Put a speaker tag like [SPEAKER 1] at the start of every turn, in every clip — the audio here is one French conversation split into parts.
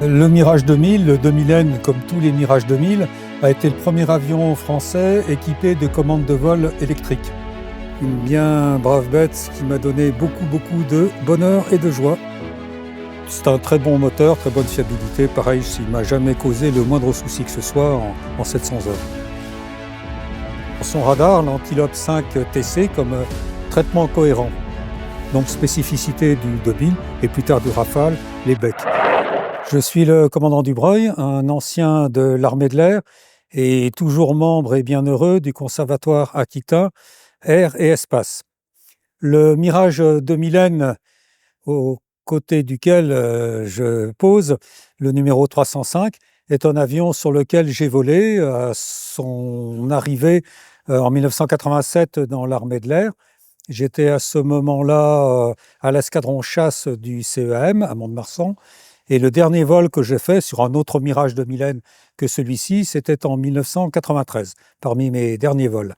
[SPEAKER 1] Le Mirage 2000, le 2000N, comme tous les Mirage 2000, a été le premier avion français équipé de commandes de vol électriques. Une bien brave bête qui m'a donné beaucoup de bonheur et de joie. C'est un très bon moteur, très bonne fiabilité. Pareil, il ne m'a jamais causé le moindre souci que ce soit en 700 heures. Son radar, l'Antilope 5 TC, comme traitement cohérent. Donc spécificité du 2000 et plus tard du Rafale, les becs. Je suis le commandant Dubreuil, un ancien de l'armée de l'air et toujours membre et bienheureux du Conservatoire Aquitain Air et Espace. Le Mirage 2000N, aux côtés duquel je pose, le numéro 305, est un avion sur lequel j'ai volé à son arrivée en 1987 dans l'armée de l'air. J'étais à ce moment-là à l'escadron chasse du CEAM à Mont-de-Marsan. Et le dernier vol que j'ai fait sur un autre Mirage 2000N que celui-ci, c'était en 1993, parmi mes derniers vols.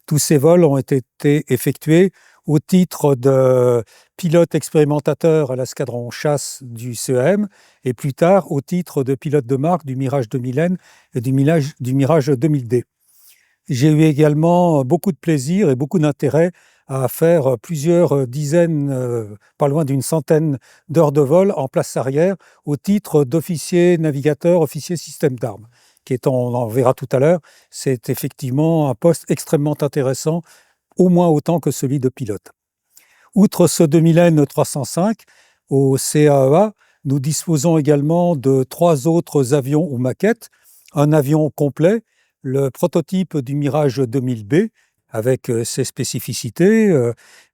[SPEAKER 1] Tous ces vols ont été effectués au titre de pilote expérimentateur à l'escadron chasse du CEM et plus tard au titre de pilote de marque du Mirage 2000N et du Mirage 2000D. J'ai eu également beaucoup de plaisir et beaucoup d'intérêt à faire plusieurs dizaines, pas loin d'une centaine d'heures de vol en place arrière au titre d'officier navigateur, officier système d'armes, qui est, on en verra tout à l'heure, c'est effectivement un poste extrêmement intéressant, au moins autant que celui de pilote. Outre ce 2000N 305, au CAEA, nous disposons également de 3 autres avions ou maquettes, un avion complet, le prototype du Mirage 2000B, avec ses spécificités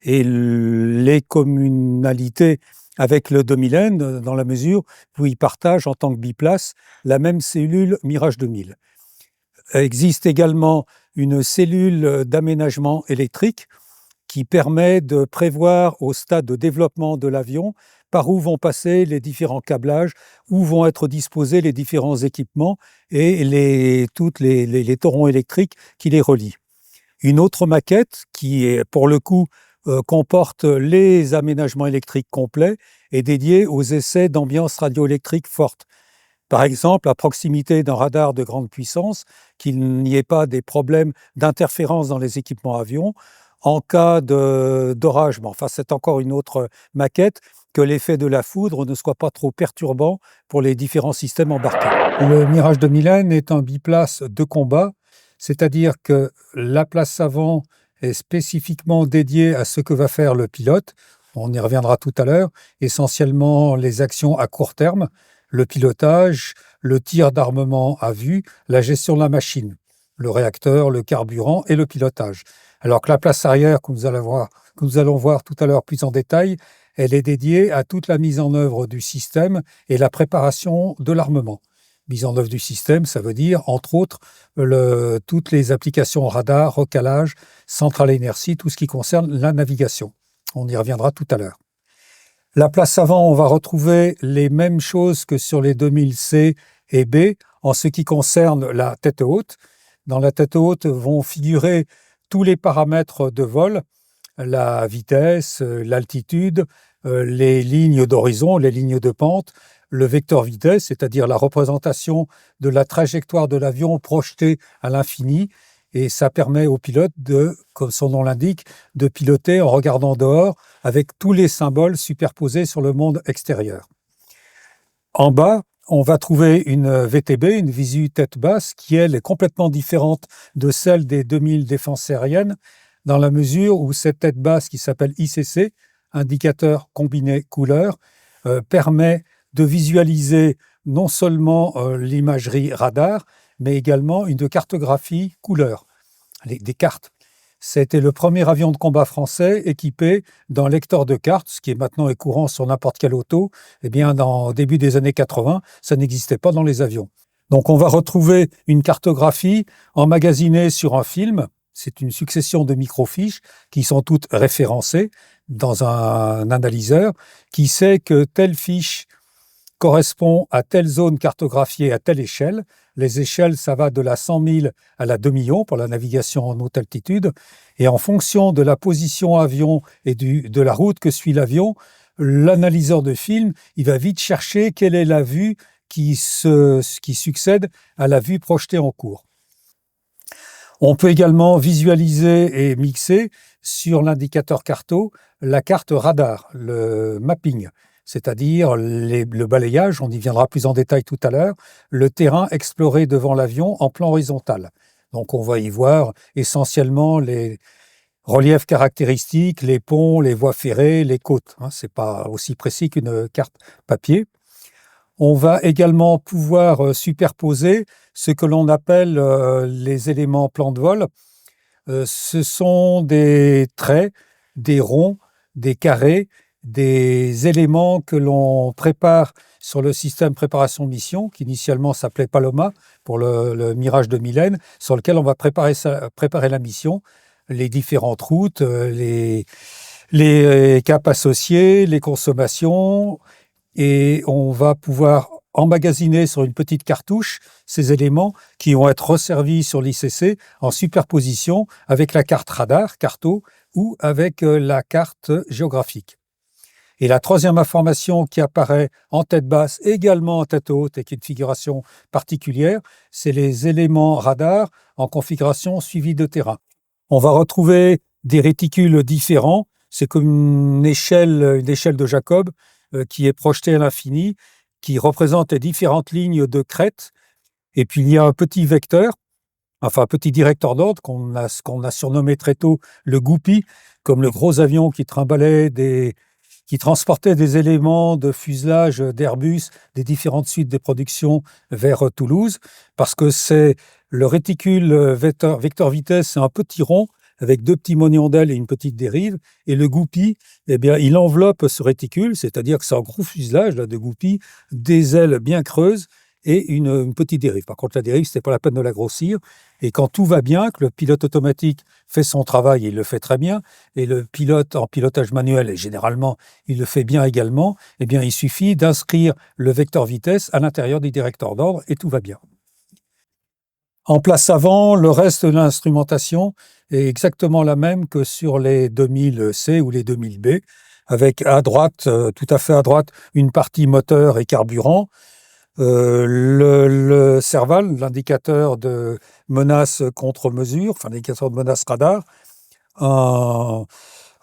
[SPEAKER 1] et les communalités avec le 2000N, dans la mesure où il partage en tant que biplace la même cellule Mirage 2000. Existe également une cellule d'aménagement électrique qui permet de prévoir au stade de développement de l'avion par où vont passer les différents câblages, où vont être disposés les différents équipements et tous les torrents électriques qui les relient. Une autre maquette qui, pour le coup, comporte les aménagements électriques complets est dédiée aux essais d'ambiance radioélectrique forte. Par exemple, à proximité d'un radar de grande puissance, qu'il n'y ait pas des problèmes d'interférence dans les équipements avions. En cas d'orage, mais enfin c'est encore une autre maquette, que l'effet de la foudre ne soit pas trop perturbant pour les différents systèmes embarqués. Le Mirage 2000N est un biplace de combat, c'est-à-dire que la place avant est spécifiquement dédiée à ce que va faire le pilote. On y reviendra tout à l'heure. Essentiellement les actions à court terme, le pilotage, le tir d'armement à vue, la gestion de la machine, le réacteur, le carburant et le pilotage. Alors que la place arrière que nous allons voir tout à l'heure plus en détail, elle est dédiée à toute la mise en œuvre du système et la préparation de l'armement. Mise en œuvre du système, ça veut dire, entre autres, toutes les applications radar, recalage, centrale à inertie, tout ce qui concerne la navigation. On y reviendra tout à l'heure. La place avant, on va retrouver les mêmes choses que sur les 2000C et B en ce qui concerne la tête haute. Dans la tête haute vont figurer tous les paramètres de vol, la vitesse, l'altitude, les lignes d'horizon, les lignes de pente, le vecteur vitesse, c'est-à-dire la représentation de la trajectoire de l'avion projetée à l'infini, et ça permet au pilote comme son nom l'indique, de piloter en regardant dehors avec tous les symboles superposés sur le monde extérieur. En bas, on va trouver une VTB, une visu tête basse, qui elle est complètement différente de celle des 2000 défenses aériennes, dans la mesure où cette tête basse qui s'appelle ICC, indicateur combiné couleur, permet de visualiser non seulement l'imagerie radar, mais également une cartographie couleur, des cartes. C'était le premier avion de combat français équipé d'un lecteur de cartes, ce qui est maintenant courant sur n'importe quel auto. Eh bien, au début des années 80, ça n'existait pas dans les avions. Donc, on va retrouver une cartographie emmagasinée sur un film. C'est une succession de microfiches qui sont toutes référencées dans un analyseur qui sait que telle fiche correspond à telle zone cartographiée à telle échelle. Les échelles, ça va de la 100 000 à la 2 millions pour la navigation en haute altitude. Et en fonction de la position avion et de la route que suit l'avion, l'analyseur de film, il va vite chercher quelle est la vue qui succède à la vue projetée en cours. On peut également visualiser et mixer sur l'indicateur CARTO la carte radar, le mapping, c'est-à-dire le balayage, on y viendra plus en détail tout à l'heure, le terrain exploré devant l'avion en plan horizontal. Donc on va y voir essentiellement les reliefs caractéristiques, les ponts, les voies ferrées, les côtes. Ce n'est pas aussi précis qu'une carte papier. On va également pouvoir superposer ce que l'on appelle les éléments plan de vol. Ce sont des traits, des ronds, des carrés, des éléments que l'on prépare sur le système préparation de mission, qui initialement s'appelait Paloma pour le Mirage de Mylène, sur lequel on va préparer la mission, les différentes routes, les caps associés, les consommations, et on va pouvoir emmagasiner sur une petite cartouche ces éléments qui vont être resservis sur l'ICC en superposition avec la carte radar, CARTO, ou avec la carte géographique. Et la troisième information qui apparaît en tête basse, également en tête haute, et qui est une figuration particulière, c'est les éléments radar en configuration suivi de terrain. On va retrouver des réticules différents, c'est comme une échelle de Jacob qui est projetée à l'infini, qui représente les différentes lignes de crête. Et puis il y a un petit vecteur, enfin un petit directeur d'ordre qu'on a surnommé très tôt le Goupy, comme le gros avion qui transportait des éléments de fuselage d'Airbus des différentes suites de production vers Toulouse, parce que c'est le réticule vecteur vitesse, c'est un petit rond avec deux petits mognons d'ailes et une petite dérive, et le Goupy, eh bien, il enveloppe ce réticule, c'est-à-dire que c'est un gros fuselage là, de Goupy, des ailes bien creuses et une petite dérive. Par contre, la dérive, c'était pas la peine de la grossir, et quand tout va bien, que le pilote automatique fait son travail, il le fait très bien, et le pilote en pilotage manuel, et généralement, il le fait bien également, eh bien, il suffit d'inscrire le vecteur vitesse à l'intérieur du directeur d'ordre, et tout va bien. En place avant, le reste de l'instrumentation est exactement la même que sur les 2000C ou les 2000B, avec à droite, tout à fait à droite, une partie moteur et carburant, le Serval, l'indicateur de menace contre-mesure, enfin l'indicateur de menace radar, un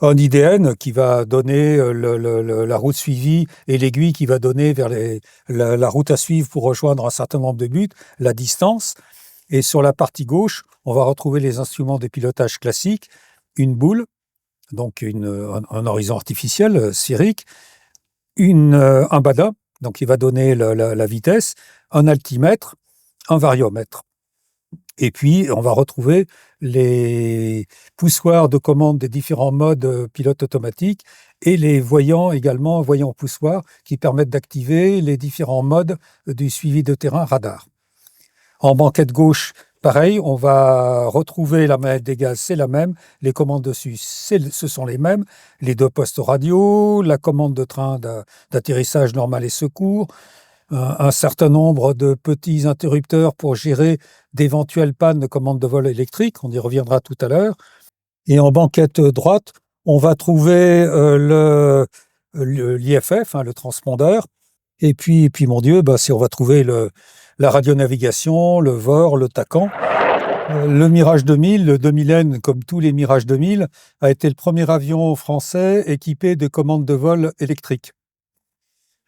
[SPEAKER 1] IDN qui va donner la route suivie et l'aiguille qui va donner vers la route à suivre pour rejoindre un certain nombre de buts, la distance. Et sur la partie gauche, on va retrouver les instruments de pilotage classiques, une boule, donc un horizon artificiel sphérique, un BADA, donc qui va donner la vitesse, un altimètre, un variomètre. Et puis, on va retrouver les poussoirs de commande des différents modes pilote automatique et les voyants également, voyants poussoirs, qui permettent d'activer les différents modes du suivi de terrain radar. En banquette gauche, pareil, on va retrouver la manette des gaz, c'est la même. Les commandes dessus, ce sont les mêmes. Les deux postes radio, la commande de train d'atterrissage normal et secours, un certain nombre de petits interrupteurs pour gérer d'éventuelles pannes de commande de vol électrique. On y reviendra tout à l'heure. Et en banquette droite, on va trouver l'IFF, le transpondeur. Et puis mon Dieu, si on va trouver la radionavigation, le VOR, le TACAN. Le Mirage 2000, le 2000N, comme tous les Mirage 2000, a été le premier avion français équipé de commandes de vol électriques.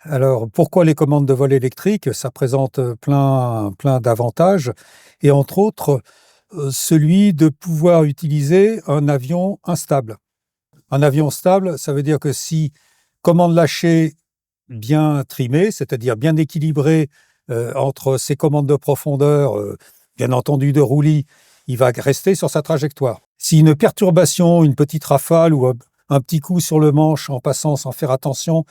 [SPEAKER 1] Alors, pourquoi les commandes de vol électriques? Ça présente plein d'avantages, et entre autres, celui de pouvoir utiliser un avion instable. Un avion stable, ça veut dire que si commande lâchée bien trimée, c'est-à-dire bien équilibrée entre ses commandes de profondeur, bien entendu de roulis, il va rester sur sa trajectoire. Si une perturbation, une petite rafale ou un petit coup sur le manche en passant sans faire attention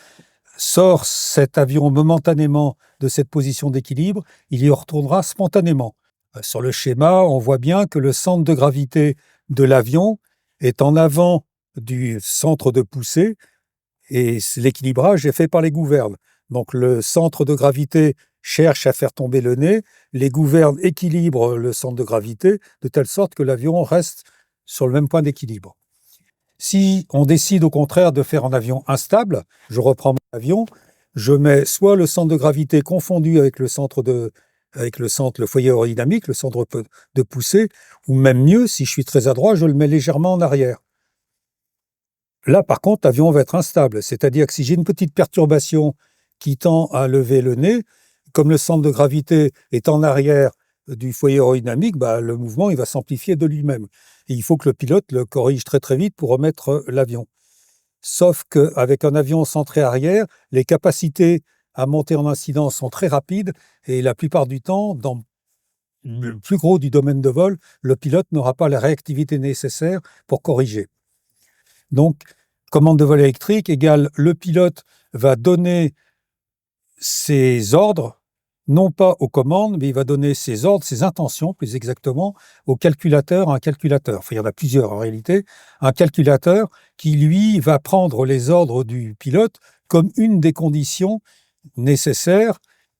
[SPEAKER 1] sort cet avion momentanément de cette position d'équilibre, il y retournera spontanément. Sur le schéma, on voit bien que le centre de gravité de l'avion est en avant du centre de poussée, et l'équilibrage est fait par les gouvernes. Donc le centre de gravité cherche à faire tomber le nez, les gouvernes équilibrent le centre de gravité de telle sorte que l'avion reste sur le même point d'équilibre. Si on décide au contraire de faire un avion instable, je reprends mon avion, je mets soit le centre de gravité confondu avec le le foyer aérodynamique, le centre de poussée, ou même mieux, si je suis très adroit, je le mets légèrement en arrière. Là, par contre, l'avion va être instable. C'est-à-dire que si j'ai une petite perturbation qui tend à lever le nez, comme le centre de gravité est en arrière du foyer aérodynamique, le mouvement il va s'amplifier de lui-même. Et il faut que le pilote le corrige très très vite pour remettre l'avion. Sauf qu'avec un avion centré arrière, les capacités à monter en incidence sont très rapides et la plupart du temps, dans le plus gros du domaine de vol, le pilote n'aura pas la réactivité nécessaire pour corriger. Donc, commande de vol électrique égale le pilote va donner ses ordres, non pas aux commandes, mais il va donner ses ordres, ses intentions, plus exactement, au calculateur, un calculateur. Enfin, il y en a plusieurs en réalité. Un calculateur qui, lui, va prendre les ordres du pilote comme une des conditions nécessaires,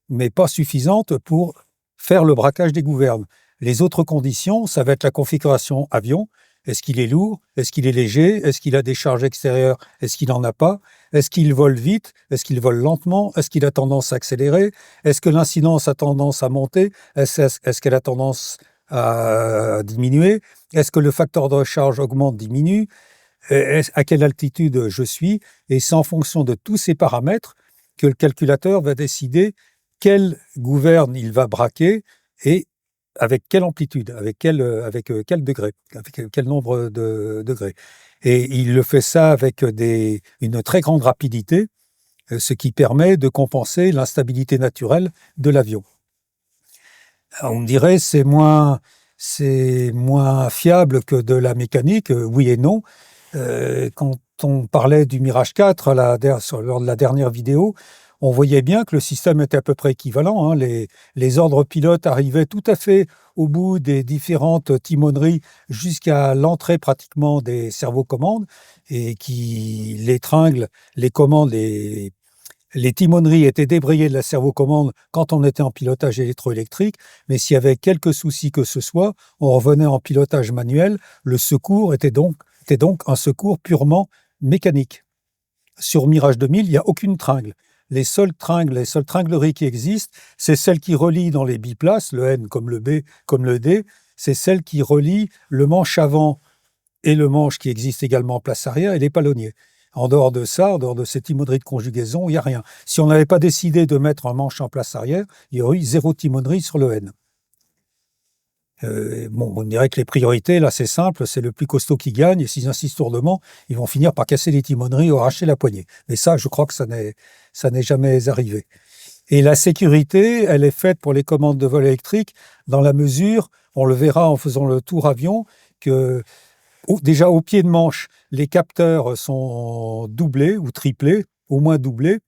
[SPEAKER 1] mais pas suffisantes pour faire le braquage des gouvernes. Les autres conditions, ça va être la configuration avion. Est-ce qu'il est lourd? Est-ce qu'il est léger? Est-ce qu'il a des charges extérieures? Est-ce qu'il n'en a pas? Est-ce qu'il vole vite? Est-ce qu'il vole lentement? Est-ce qu'il a tendance à accélérer? Est-ce que l'incidence a tendance à monter? Est-ce qu'elle a tendance à diminuer? Est-ce que le facteur de charge augmente, diminue? À quelle altitude je suis? Et c'est en fonction de tous ces paramètres que le calculateur va décider quelle gouverne il va braquer et avec quelle amplitude, avec quel degré, avec quel nombre de degrés. Et il le fait ça avec une très grande rapidité, ce qui permet de compenser l'instabilité naturelle de l'avion. On me dirait c'est moins fiable que de la mécanique, oui et non. Quand on parlait du Mirage 4 lors de la dernière vidéo, on voyait bien que le système était à peu près équivalent. Les ordres pilotes arrivaient tout à fait au bout des différentes timoneries jusqu'à l'entrée pratiquement des cerveaux-commandes et les tringles, les commandes, les timoneries étaient débrayées de la cerveau-commande quand on était en pilotage électroélectrique, mais s'il y avait quelques soucis que ce soit, on revenait en pilotage manuel. Le secours était donc un secours purement mécanique. Sur Mirage 2000, il n'y a aucune tringle. Les seules tringleries qui existent, c'est celles qui relient dans les biplaces, le N comme le B, comme le D, c'est celles qui relient le manche avant et le manche qui existe également en place arrière et les palonniers. En dehors de ça, en dehors de ces timoneries de conjugaison, il n'y a rien. Si on n'avait pas décidé de mettre un manche en place arrière, il y aurait eu 0 timonerie sur le N. On dirait que les priorités, là, c'est simple, c'est le plus costaud qui gagne, et s'ils insistent lourdement, ils vont finir par casser les timoneries ou arracher la poignée. Mais ça, je crois que ça n'est jamais arrivé. Et la sécurité, elle est faite pour les commandes de vol électrique, dans la mesure, on le verra en faisant le tour avion, que déjà au pied de manche, les capteurs sont doublés ou triplés, au moins doublés.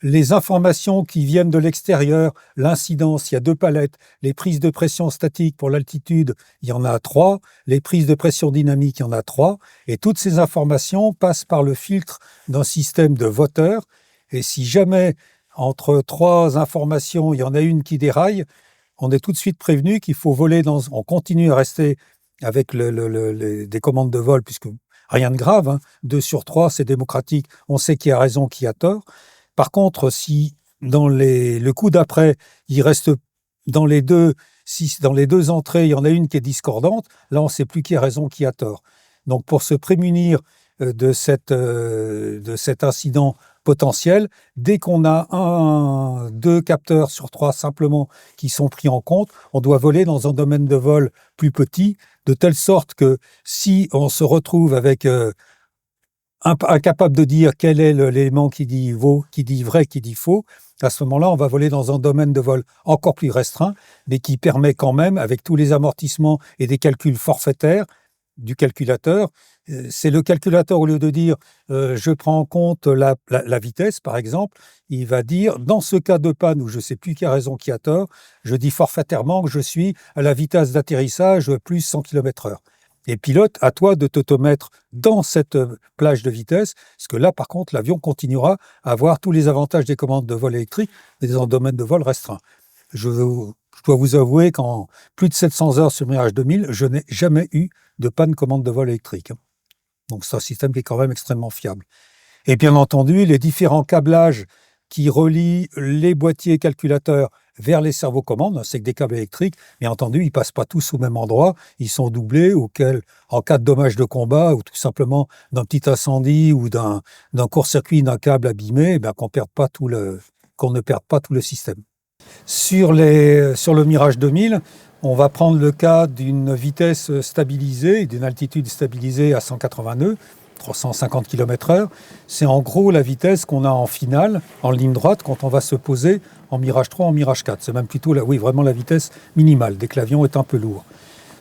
[SPEAKER 1] Les informations qui viennent de l'extérieur, l'incidence, il y a 2 palettes. Les prises de pression statique pour l'altitude, il y en a 3. Les prises de pression dynamique, il y en a 3. Et toutes ces informations passent par le filtre d'un système de voteur. Et si jamais, entre 3 informations, il y en a une qui déraille, on est tout de suite prévenu qu'il faut voler on continue à rester avec des commandes de vol, puisque rien de grave, 2 sur 3, c'est démocratique. On sait qui a raison, qui a tort. Par contre, si dans le coup d'après, il reste si dans les 2 entrées, il y en a une qui est discordante, là, on ne sait plus qui a raison, qui a tort. Donc, pour se prémunir de cet incident potentiel, dès qu'on a 2 capteurs sur 3 simplement qui sont pris en compte, on doit voler dans un domaine de vol plus petit, de telle sorte que si on se retrouve avec incapable de dire quel est l'élément qui dit vrai, qui dit faux, à ce moment-là, on va voler dans un domaine de vol encore plus restreint, mais qui permet quand même, avec tous les amortissements et des calculs forfaitaires du calculateur, c'est le calculateur, au lieu de dire je prends en compte la vitesse, par exemple, il va dire, dans ce cas de panne où je ne sais plus qui a raison, qui a tort, je dis forfaitairement que je suis à la vitesse d'atterrissage plus 100 km/h. Et pilote, à toi de te mettre dans cette plage de vitesse, parce que là, par contre, l'avion continuera à avoir tous les avantages des commandes de vol électriques, mais dans un domaine de vol restreint. Je dois vous avouer qu'en plus de 700 heures sur Mirage 2000, je n'ai jamais eu de panne commande de vol électrique. Donc c'est un système qui est quand même extrêmement fiable. Et bien entendu, les différents câblages qui relie les boîtiers calculateurs vers les cerveaux commandes. C'est que des câbles électriques. Bien entendu, ils ne passent pas tous au même endroit. Ils sont doublés en cas de dommage de combat ou tout simplement d'un petit incendie ou d'un court-circuit d'un câble abîmé, qu'on ne perde pas tout le système. Sur le Mirage 2000, on va prendre le cas d'une vitesse stabilisée, d'une altitude stabilisée à 180 nœuds, 350 km/h. C'est en gros la vitesse qu'on a en finale, en ligne droite, quand on va se poser en Mirage 3, en Mirage 4. C'est même plutôt vraiment la vitesse minimale, dès que l'avion est un peu lourd.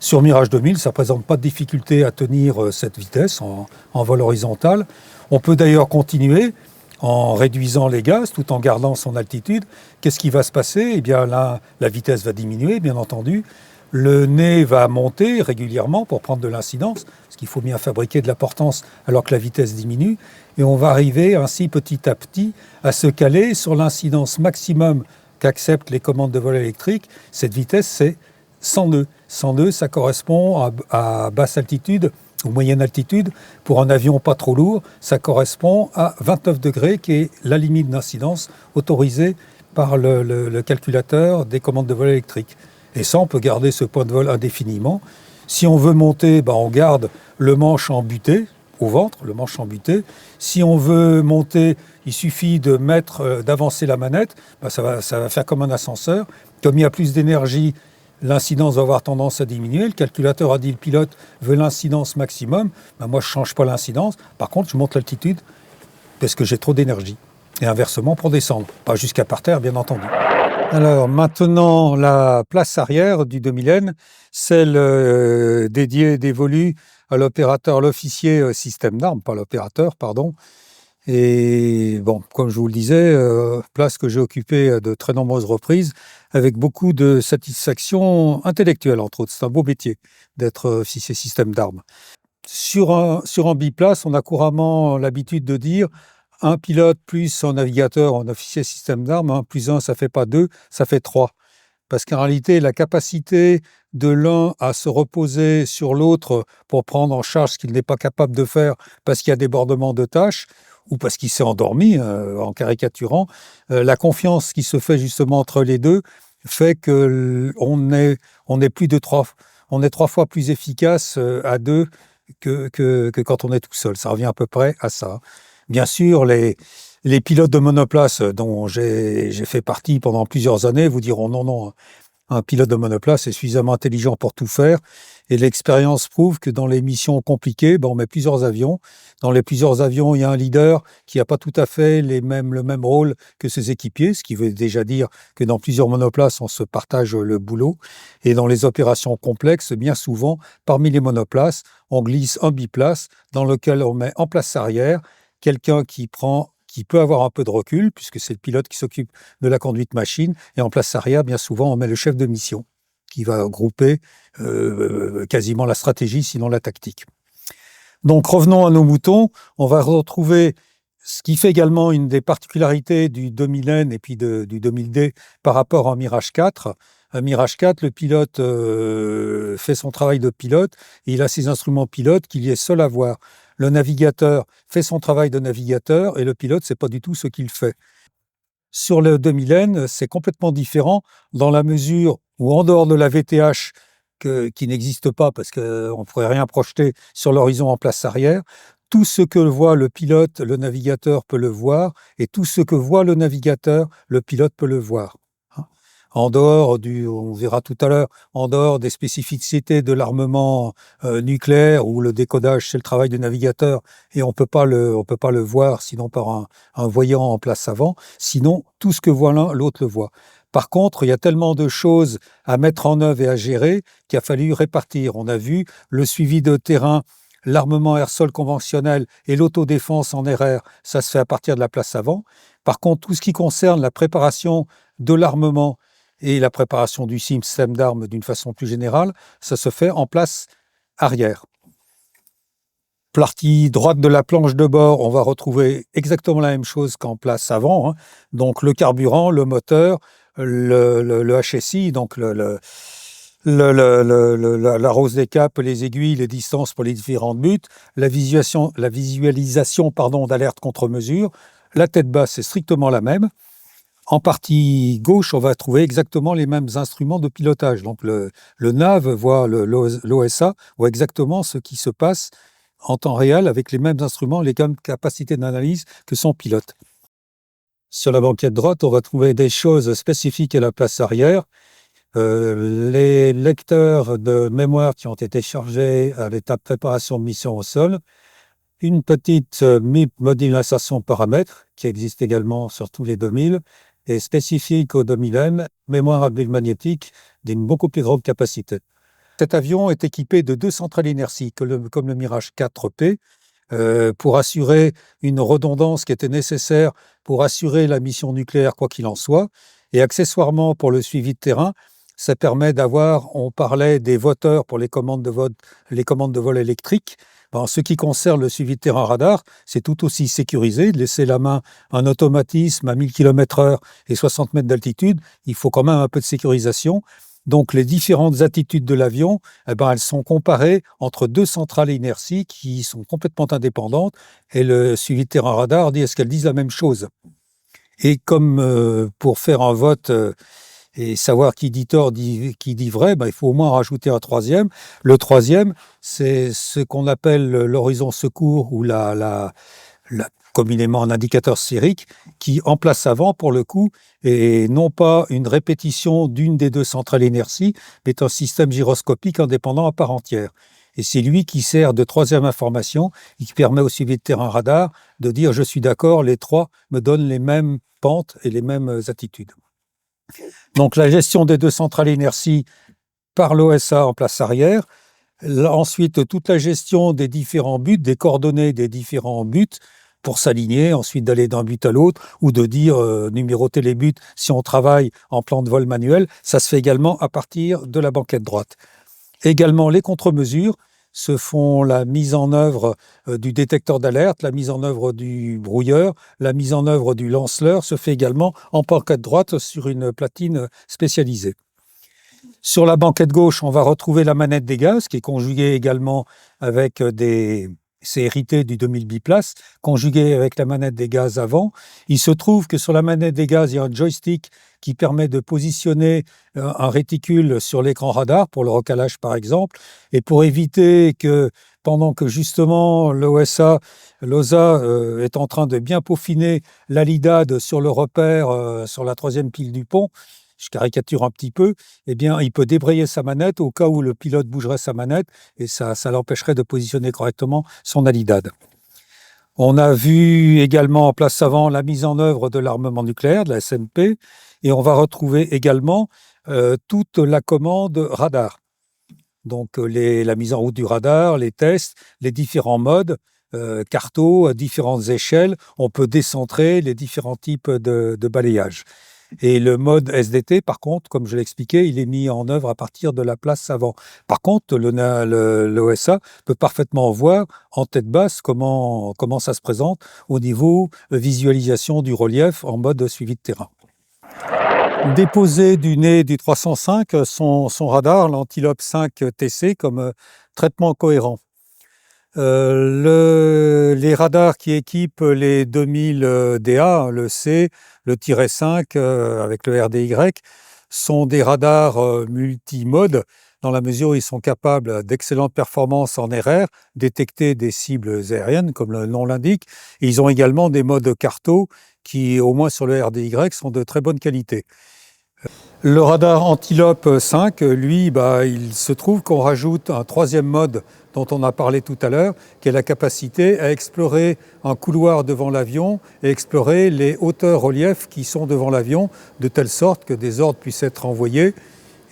[SPEAKER 1] Sur Mirage 2000, ça ne présente pas de difficulté à tenir cette vitesse en vol horizontal. On peut d'ailleurs continuer en réduisant les gaz tout en gardant son altitude. Qu'est-ce qui va se passer ? Eh bien là, la vitesse va diminuer, bien entendu. Le nez va monter régulièrement pour prendre de l'incidence, parce qu'il faut bien fabriquer de la portance alors que la vitesse diminue. Et on va arriver ainsi petit à petit à se caler sur l'incidence maximum qu'acceptent les commandes de vol électrique. Cette vitesse, c'est 100 nœuds. 100 nœuds, ça correspond à basse altitude ou moyenne altitude. Pour un avion pas trop lourd, ça correspond à 29 degrés, qui est la limite d'incidence autorisée par le calculateur des commandes de vol électrique. Et ça, on peut garder ce point de vol indéfiniment. Si on veut monter, on garde le manche en butée, au ventre, le manche en butée. Si on veut monter, il suffit d'avancer la manette, ça va faire comme un ascenseur. Comme il y a plus d'énergie, l'incidence va avoir tendance à diminuer. Le calculateur a dit le pilote veut l'incidence maximum. Moi, je ne change pas l'incidence. Par contre, je monte l'altitude parce que j'ai trop d'énergie. Et inversement pour descendre. Pas jusqu'à par terre, bien entendu. Alors maintenant, la place arrière du 2000N, celle dédiée, dévolue à l'officier système d'armes, pas l'opérateur, pardon. Et bon, comme je vous le disais, place que j'ai occupée de très nombreuses reprises, avec beaucoup de satisfaction intellectuelle, entre autres. C'est un beau métier d'être officier système d'armes. Sur un biplace, on a couramment l'habitude de dire un pilote plus un navigateur, un officier système d'armes, 1 plus 1, ça ne fait pas 2, ça fait 3. Parce qu'en réalité, la capacité de l'un à se reposer sur l'autre pour prendre en charge ce qu'il n'est pas capable de faire parce qu'il y a débordement de tâches, ou parce qu'il s'est endormi, en caricaturant, la confiance qui se fait justement entre les deux fait qu'on est plus de 3, on est 3 fois plus efficace à 2 que quand on est tout seul. Ça revient à peu près à ça. Bien sûr, les pilotes de monoplace dont j'ai fait partie pendant plusieurs années vous diront non, un pilote de monoplace est suffisamment intelligent pour tout faire. Et l'expérience prouve que dans les missions compliquées, on met plusieurs avions. Dans les plusieurs avions, il y a un leader qui n'a pas tout à fait le même rôle que ses équipiers, ce qui veut déjà dire que dans plusieurs monoplaces, on se partage le boulot. Et dans les opérations complexes, bien souvent, parmi les monoplaces, on glisse un biplace dans lequel on met en place arrière quelqu'un qui peut avoir un peu de recul, puisque c'est le pilote qui s'occupe de la conduite machine, et en place arrière, bien souvent, on met le chef de mission, qui va grouper quasiment la stratégie, sinon la tactique. Donc revenons à nos moutons, on va retrouver ce qui fait également une des particularités du 2000N et puis du 2000D par rapport à un Mirage 4. Un Mirage 4, le pilote fait son travail de pilote, et il a ses instruments pilotes qu'il est seul à voir. Le navigateur fait son travail de navigateur et le pilote, ce n'est pas du tout ce qu'il fait. Sur le 2000N, c'est complètement différent dans la mesure où, en dehors de la VTH, qui n'existe pas parce qu'on ne pourrait rien projeter sur l'horizon en place arrière, tout ce que voit le pilote, le navigateur peut le voir, et tout ce que voit le navigateur, le pilote peut le voir. En dehors on verra tout à l'heure, en dehors des spécificités de l'armement nucléaire, où le décodage, c'est le travail du navigateur, et on peut pas le voir, sinon par un voyant en place avant. Sinon, tout ce que voit l'un, l'autre le voit. Par contre, il y a tellement de choses à mettre en œuvre et à gérer qu'il a fallu répartir. On a vu le suivi de terrain, l'armement air-sol conventionnel et l'autodéfense en RR, ça se fait à partir de la place avant. Par contre, tout ce qui concerne la préparation de l'armement et la préparation du système d'armes d'une façon plus générale, ça se fait en place arrière. Partie droite de la planche de bord, on va retrouver exactement la même chose qu'en place avant. Donc le carburant, le moteur, le HSI, donc la rose des capes, les aiguilles, les distances pour les différentes buts, la visualisation d'alerte contre mesure, La tête basse est strictement la même. En partie gauche, on va trouver exactement les mêmes instruments de pilotage. Donc le nav voit l'OSA voit exactement ce qui se passe en temps réel avec les mêmes instruments, les mêmes capacités d'analyse que son pilote. Sur la banquette droite, on va trouver des choses spécifiques à la place arrière. Les lecteurs de mémoire qui ont été chargés à l'état de préparation de mission au sol, une petite MIP modulation paramètres qui existe également sur tous les 2000 et spécifique au 2000M, mémoire magnétique d'une beaucoup plus grande capacité. Cet avion est équipé de 2 centrales inertie comme le Mirage 4P pour assurer une redondance qui était nécessaire pour assurer la mission nucléaire quoi qu'il en soit et accessoirement pour le suivi de terrain. Ça permet d'avoir, on parlait des voteurs pour les commandes de vol électriques. En ce qui concerne le suivi de terrain radar, c'est tout aussi sécurisé. Laisser la main un automatisme à 1000 km/h et 60 mètres d'altitude, il faut quand même un peu de sécurisation. Donc les différentes attitudes de l'avion, elles sont comparées entre 2 centrales inertie qui sont complètement indépendantes et le suivi de terrain radar dit est-ce qu'elles disent la même chose. Et comme pour faire un vote et savoir qui dit tort, qui dit vrai, il faut au moins rajouter un troisième. Le troisième, c'est ce qu'on appelle l'horizon secours ou communément un indicateur sphérique qui, en place avant, pour le coup, est non pas une répétition d'une des 2 centrales inertie, mais un système gyroscopique indépendant à part entière. Et c'est lui qui sert de troisième information et qui permet au suivi de terrain radar de dire « je suis d'accord, les 3 me donnent les mêmes pentes et les mêmes attitudes ». Donc la gestion des 2 centrales inertie par l'OSA en place arrière. Ensuite, toute la gestion des différents buts, des coordonnées des différents buts pour s'aligner, ensuite d'aller d'un but à l'autre ou de dire numéroter les buts si on travaille en plan de vol manuel. Ça se fait également à partir de la banquette droite. Également, les contre-mesures se font la mise en œuvre du détecteur d'alerte, la mise en œuvre du brouilleur, la mise en œuvre du lanceleur se fait également en banquette droite sur une platine spécialisée. Sur la banquette gauche, on va retrouver la manette des gaz qui est conjuguée également avec c'est hérité du 2000 biplace, conjugué avec la manette des gaz avant. Il se trouve que sur la manette des gaz, il y a un joystick qui permet de positionner un réticule sur l'écran radar pour le recalage par exemple, et pour éviter que pendant que justement l'OSA est en train de bien peaufiner la LIDAD sur le repère sur la 3e pile du pont, je caricature un petit peu, eh bien, il peut débrayer sa manette au cas où le pilote bougerait sa manette et ça l'empêcherait de positionner correctement son alidade. On a vu également en place avant la mise en œuvre de l'armement nucléaire, de la SMP, et on va retrouver également toute la commande radar. Donc la mise en route du radar, les tests, les différents modes, carto, à différentes échelles, on peut décentrer les différents types de balayage. Et le mode SDT, par contre, comme je l'expliquais, il est mis en œuvre à partir de la place avant. Par contre, l'OSA peut parfaitement voir en tête basse comment ça se présente au niveau visualisation du relief en mode suivi de terrain. Déposé du nez du 305, son radar, l'Antilope 5 TC, comme traitement cohérent. Les radars qui équipent les 2000 DA, le C, le -5 avec le RDY, sont des radars multimodes dans la mesure où ils sont capables d'excellentes performances en RR, détecter des cibles aériennes comme le nom l'indique. Et ils ont également des modes carto qui, au moins sur le RDY, sont de très bonne qualité. Le radar Antilope 5, lui, il se trouve qu'on rajoute un 3e mode dont on a parlé tout à l'heure, qui est la capacité à explorer un couloir devant l'avion et explorer les hauteurs reliefs qui sont devant l'avion, de telle sorte que des ordres puissent être envoyés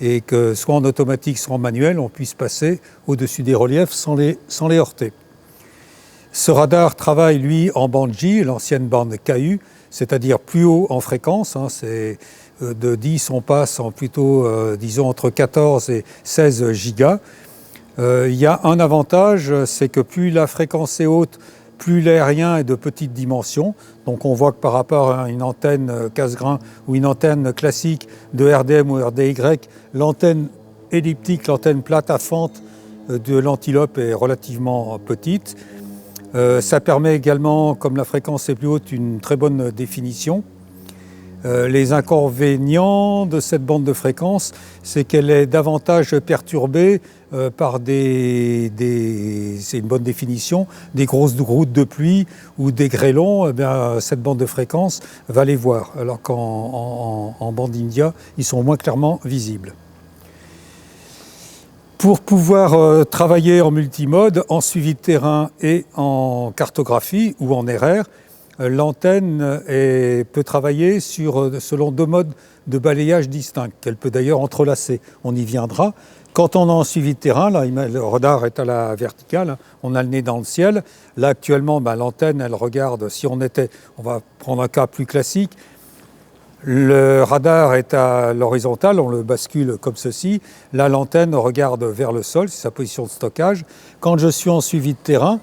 [SPEAKER 1] et que, soit en automatique, soit en manuel, on puisse passer au-dessus des reliefs sans les heurter. Ce radar travaille, lui, en bande J, l'ancienne bande KU, c'est-à-dire plus haut en fréquence, c'est de 10, on passe en plutôt, disons, entre 14 et 16 gigas. Il y a un avantage, c'est que plus la fréquence est haute, plus l'aérien est de petite dimension. Donc on voit que par rapport à une antenne casse-grain ou une antenne classique de RDM ou RDY, l'antenne elliptique, l'antenne plate à fente de l'Antilope est relativement petite. Ça permet également, comme la fréquence est plus haute, une très bonne définition. Les inconvénients de cette bande de fréquence, c'est qu'elle est davantage perturbée par c'est une bonne définition, des grosses routes de pluie ou des grêlons. Eh bien, cette bande de fréquence va les voir, alors qu'en bande India, ils sont moins clairement visibles. Pour pouvoir travailler en multimode, en suivi de terrain et en cartographie ou en RR, l'antenne peut travailler selon 2 modes de balayage distincts, qu'elle peut d'ailleurs entrelacer. On y viendra. Quand on est en suivi de terrain, là, le radar est à la verticale, on a le nez dans le ciel. Là, actuellement, l'antenne, elle regarde, on va prendre un cas plus classique, le radar est à l'horizontale, on le bascule comme ceci. Là, l'antenne regarde vers le sol, c'est sa position de stockage. Quand je suis en suivi de terrain,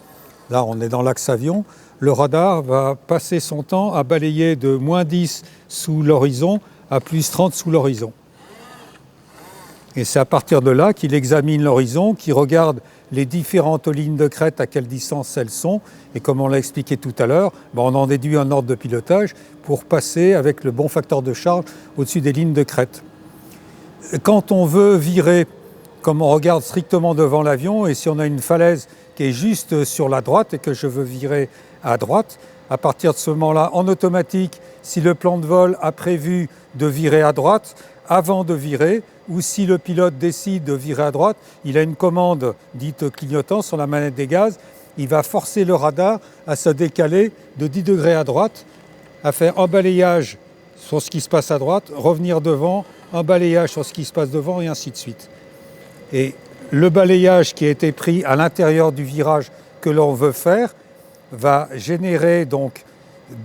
[SPEAKER 1] là, on est dans l'axe avion, le radar va passer son temps à balayer de moins 10 sous l'horizon à plus 30 sous l'horizon. Et c'est à partir de là qu'il examine l'horizon, qu'il regarde les différentes lignes de crête, à quelle distance elles sont. Et comme on l'a expliqué tout à l'heure, on en déduit un ordre de pilotage pour passer avec le bon facteur de charge au-dessus des lignes de crête. Quand on veut virer, comme on regarde strictement devant l'avion, et si on a une falaise qui est juste sur la droite et que je veux virer à droite, à partir de ce moment-là, en automatique, si le plan de vol a prévu de virer à droite, avant de virer, ou si le pilote décide de virer à droite, il a une commande dite clignotant sur la manette des gaz, il va forcer le radar à se décaler de 10 degrés à droite, à faire un balayage sur ce qui se passe à droite, revenir devant, un balayage sur ce qui se passe devant et ainsi de suite. Et le balayage qui a été pris à l'intérieur du virage que l'on veut faire va générer donc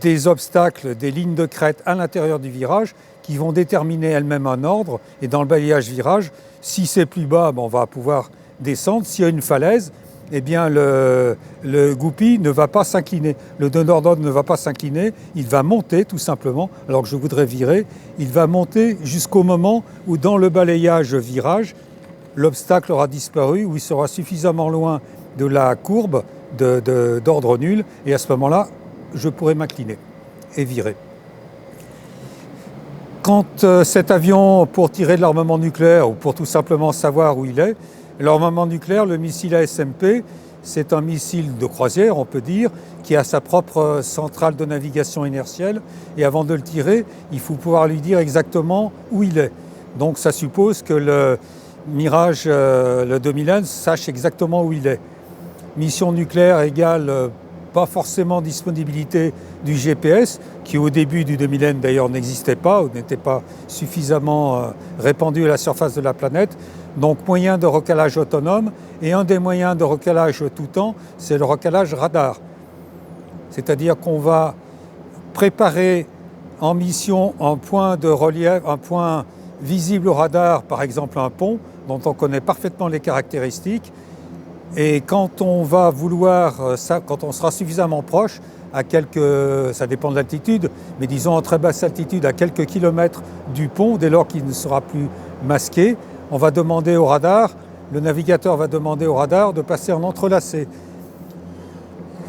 [SPEAKER 1] des obstacles, des lignes de crête à l'intérieur du virage qui vont déterminer elles-mêmes un ordre. Et dans le balayage virage, si c'est plus bas, on va pouvoir descendre. S'il y a une falaise, eh bien le goupille ne va pas s'incliner. Le donneur d'ordre ne va pas s'incliner, il va monter tout simplement, alors que je voudrais virer. Il va monter jusqu'au moment où dans le balayage virage, l'obstacle aura disparu, où il sera suffisamment loin de la courbe d'ordre nul. Et à ce moment-là, je pourrai m'incliner et virer. Quand cet avion, pour tirer de l'armement nucléaire ou pour tout simplement savoir où il est, l'armement nucléaire, le missile ASMP, c'est un missile de croisière, on peut dire, qui a sa propre centrale de navigation inertielle. Et avant de le tirer, il faut pouvoir lui dire exactement où il est. Donc ça suppose que le Mirage, le 2001, sache exactement où il est. Mission nucléaire égale pas forcément disponibilité du GPS, qui au début du 2000N d'ailleurs n'existait pas, ou n'était pas suffisamment répandu à la surface de la planète. Donc moyen de recalage autonome, et un des moyens de recalage tout temps, c'est le recalage radar. C'est-à-dire qu'on va préparer en mission un point de relief, un point visible au radar, par exemple un pont, dont on connaît parfaitement les caractéristiques. Et quand on va vouloir, quand on sera suffisamment proche, ça dépend de l'altitude, mais disons en très basse altitude, à quelques kilomètres du pont, dès lors qu'il ne sera plus masqué, on va demander au radar, le navigateur va demander au radar de passer en entrelacé.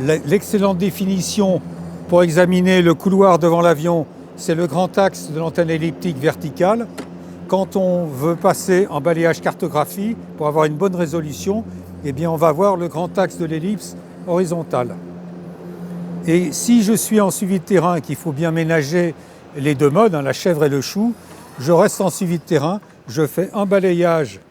[SPEAKER 1] L'excellente définition pour examiner le couloir devant l'avion, c'est le grand axe de l'antenne elliptique verticale. Quand on veut passer en balayage cartographie, pour avoir une bonne résolution, eh bien on va voir le grand axe de l'ellipse horizontale. Et si je suis en suivi de terrain et qu'il faut bien ménager les 2 modes, la chèvre et le chou, je reste en suivi de terrain, je fais un balayage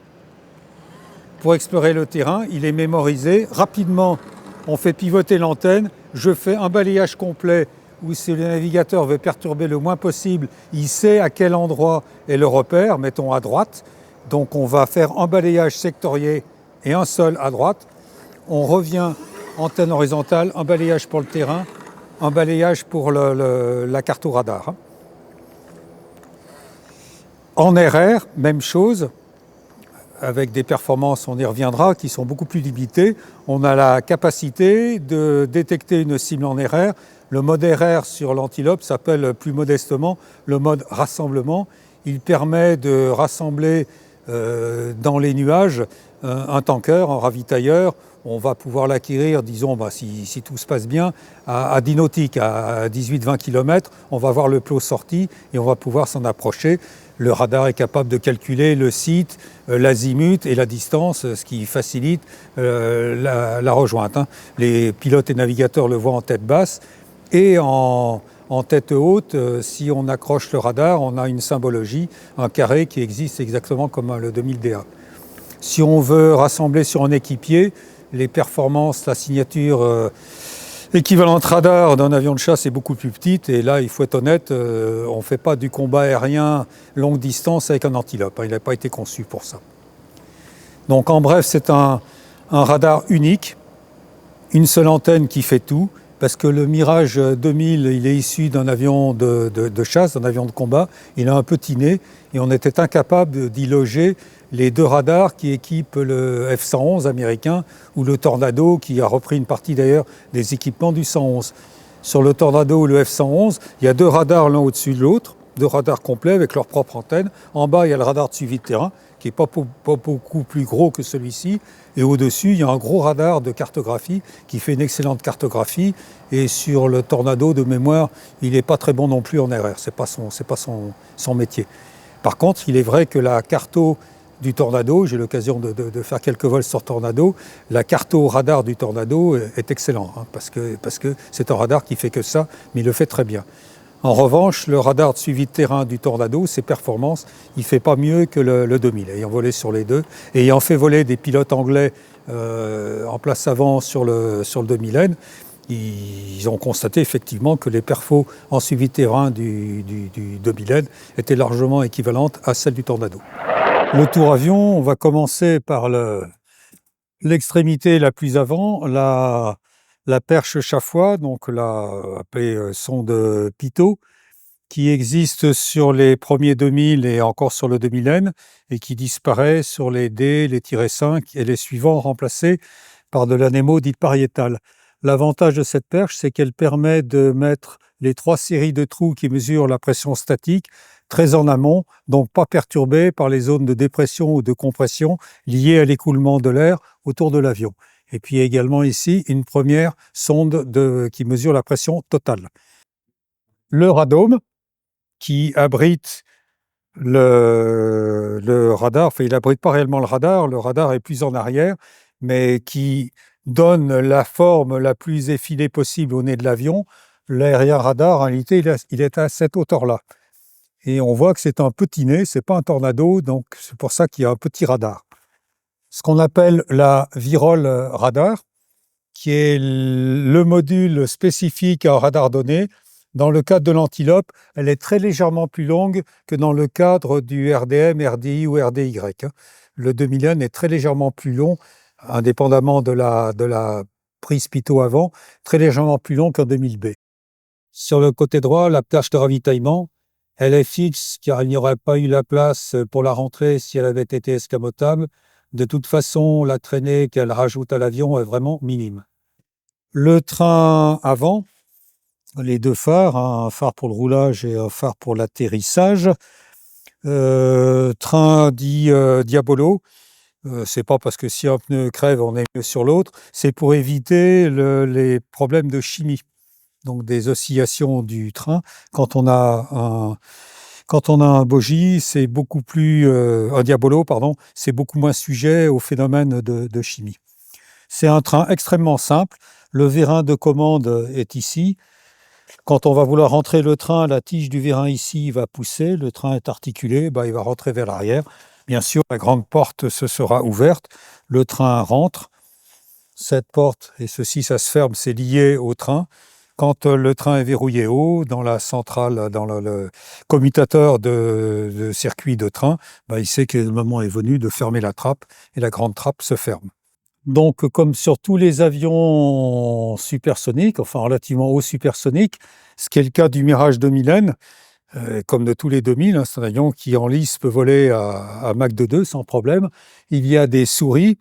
[SPEAKER 1] pour explorer le terrain, il est mémorisé. Rapidement, on fait pivoter l'antenne, je fais un balayage complet où si le navigateur veut perturber le moins possible, il sait à quel endroit est le repère, mettons à droite. Donc on va faire un balayage sectorié et un seul à droite. On revient antenne horizontale, un balayage pour le terrain, un balayage pour la carte au radar. En RR, même chose, avec des performances, on y reviendra, qui sont beaucoup plus limitées. On a la capacité de détecter une cible en RR. Le mode RR sur l'Antilope s'appelle plus modestement le mode rassemblement. Il permet de rassembler dans les nuages un tanker, un ravitailleur on va pouvoir l'acquérir, disons, si tout se passe bien, à 10 nautiques, à 18-20 km. On va voir le plot sorti et on va pouvoir s'en approcher. Le radar est capable de calculer le site, l'azimut et la distance, ce qui facilite la rejointe. Les pilotes et navigateurs le voient en tête basse et en tête haute. Si on accroche le radar, on a une symbologie, un carré qui existe exactement comme le 2000DA. Si on veut rassembler sur un équipier, les performances, la signature équivalente radar d'un avion de chasse est beaucoup plus petite. Et là, il faut être honnête, on ne fait pas du combat aérien longue distance avec un antilope. Il n'a pas été conçu pour ça. Donc en bref, c'est un radar unique, une seule antenne qui fait tout, parce que le Mirage 2000, il est issu d'un avion de chasse, d'un avion de combat. Il a un petit nez et on était incapable d'y loger les deux radars qui équipent le F-111 américain ou le Tornado, qui a repris une partie d'ailleurs des équipements du 111. Sur le Tornado ou le F-111, il y a deux radars l'un au-dessus de l'autre, deux radars complets avec leur propre antenne. En bas, il y a le radar de suivi de terrain, qui n'est pas beaucoup plus gros que celui-ci. Et au-dessus, il y a un gros radar de cartographie qui fait une excellente cartographie. Et sur le Tornado, de mémoire, il n'est pas très bon non plus en RR. Ce n'est pas son métier. Par contre, il est vrai que la carto du Tornado, j'ai l'occasion de faire quelques vols sur Tornado, la carto radar du Tornado est excellent, parce que c'est un radar qui fait que ça, mais il le fait très bien. En revanche, le radar de suivi de terrain du Tornado, ses performances, il ne fait pas mieux que le 2000, ayant volé sur les deux, et ayant fait voler des pilotes anglais en place avant sur le 2000N, ils ont constaté effectivement que les perfos en suivi de terrain du 2000N étaient largement équivalentes à celles du Tornado. Le tour avion, on va commencer par l'extrémité la plus avant, la perche chafois, donc la appelée sonde Pitot, qui existe sur les premiers 2000 et encore sur le 2000N, et qui disparaît sur les D, les -5 et les suivants, remplacés par de l'anémo dite pariétale. L'avantage de cette perche, c'est qu'elle permet de mettre les 3 séries de trous qui mesurent la pression statique très en amont, donc pas perturbées par les zones de dépression ou de compression liées à l'écoulement de l'air autour de l'avion. Et puis également ici, une première sonde qui mesure la pression totale. Le radome, qui abrite le radar, enfin il n'abrite pas réellement le radar est plus en arrière, mais qui donne la forme la plus effilée possible au nez de l'avion. L'aérien radar, en réalité, il est à cette hauteur-là. Et on voit que c'est un petit nez, c'est pas un Tornado, donc c'est pour ça qu'il y a un petit radar. Ce qu'on appelle la virole radar, qui est le module spécifique à un radar donné. Dans le cadre de l'antilope, elle est très légèrement plus longue que dans le cadre du RDM, RDI ou RDY. Le 2001 est très légèrement plus long, indépendamment de la prise Pitot avant, très légèrement plus long qu'un 2000B. Sur le côté droit, la plage de ravitaillement, elle est fixe car il n'y aurait pas eu la place pour la rentrée si elle avait été escamotable. De toute façon, la traînée qu'elle rajoute à l'avion est vraiment minime. Le train avant, les deux phares, un phare pour le roulage et un phare pour l'atterrissage. Train dit Diabolo, c'est pas parce que si un pneu crève, on est mieux sur l'autre, c'est pour éviter les problèmes de chimie, donc des oscillations du train. Quand on a un bogie, c'est beaucoup plus un Diabolo, pardon, c'est beaucoup moins sujet au phénomène de chimie. C'est un train extrêmement simple. Le vérin de commande est ici. Quand on va vouloir rentrer le train, la tige du vérin ici va pousser, le train est articulé, il va rentrer vers l'arrière. Bien sûr, la grande porte se sera ouverte, le train rentre. Cette porte et ceci, ça se ferme, c'est lié au train. Quand le train est verrouillé haut, dans la centrale, dans le commutateur de circuit de train, il sait que le moment est venu de fermer la trappe et la grande trappe se ferme. Donc, comme sur tous les avions supersoniques, enfin relativement haut supersoniques, ce qui est le cas du Mirage 2000N, comme de tous les 2000, c'est un avion qui en lice peut voler à Mach 2 sans problème. Il y a des souris,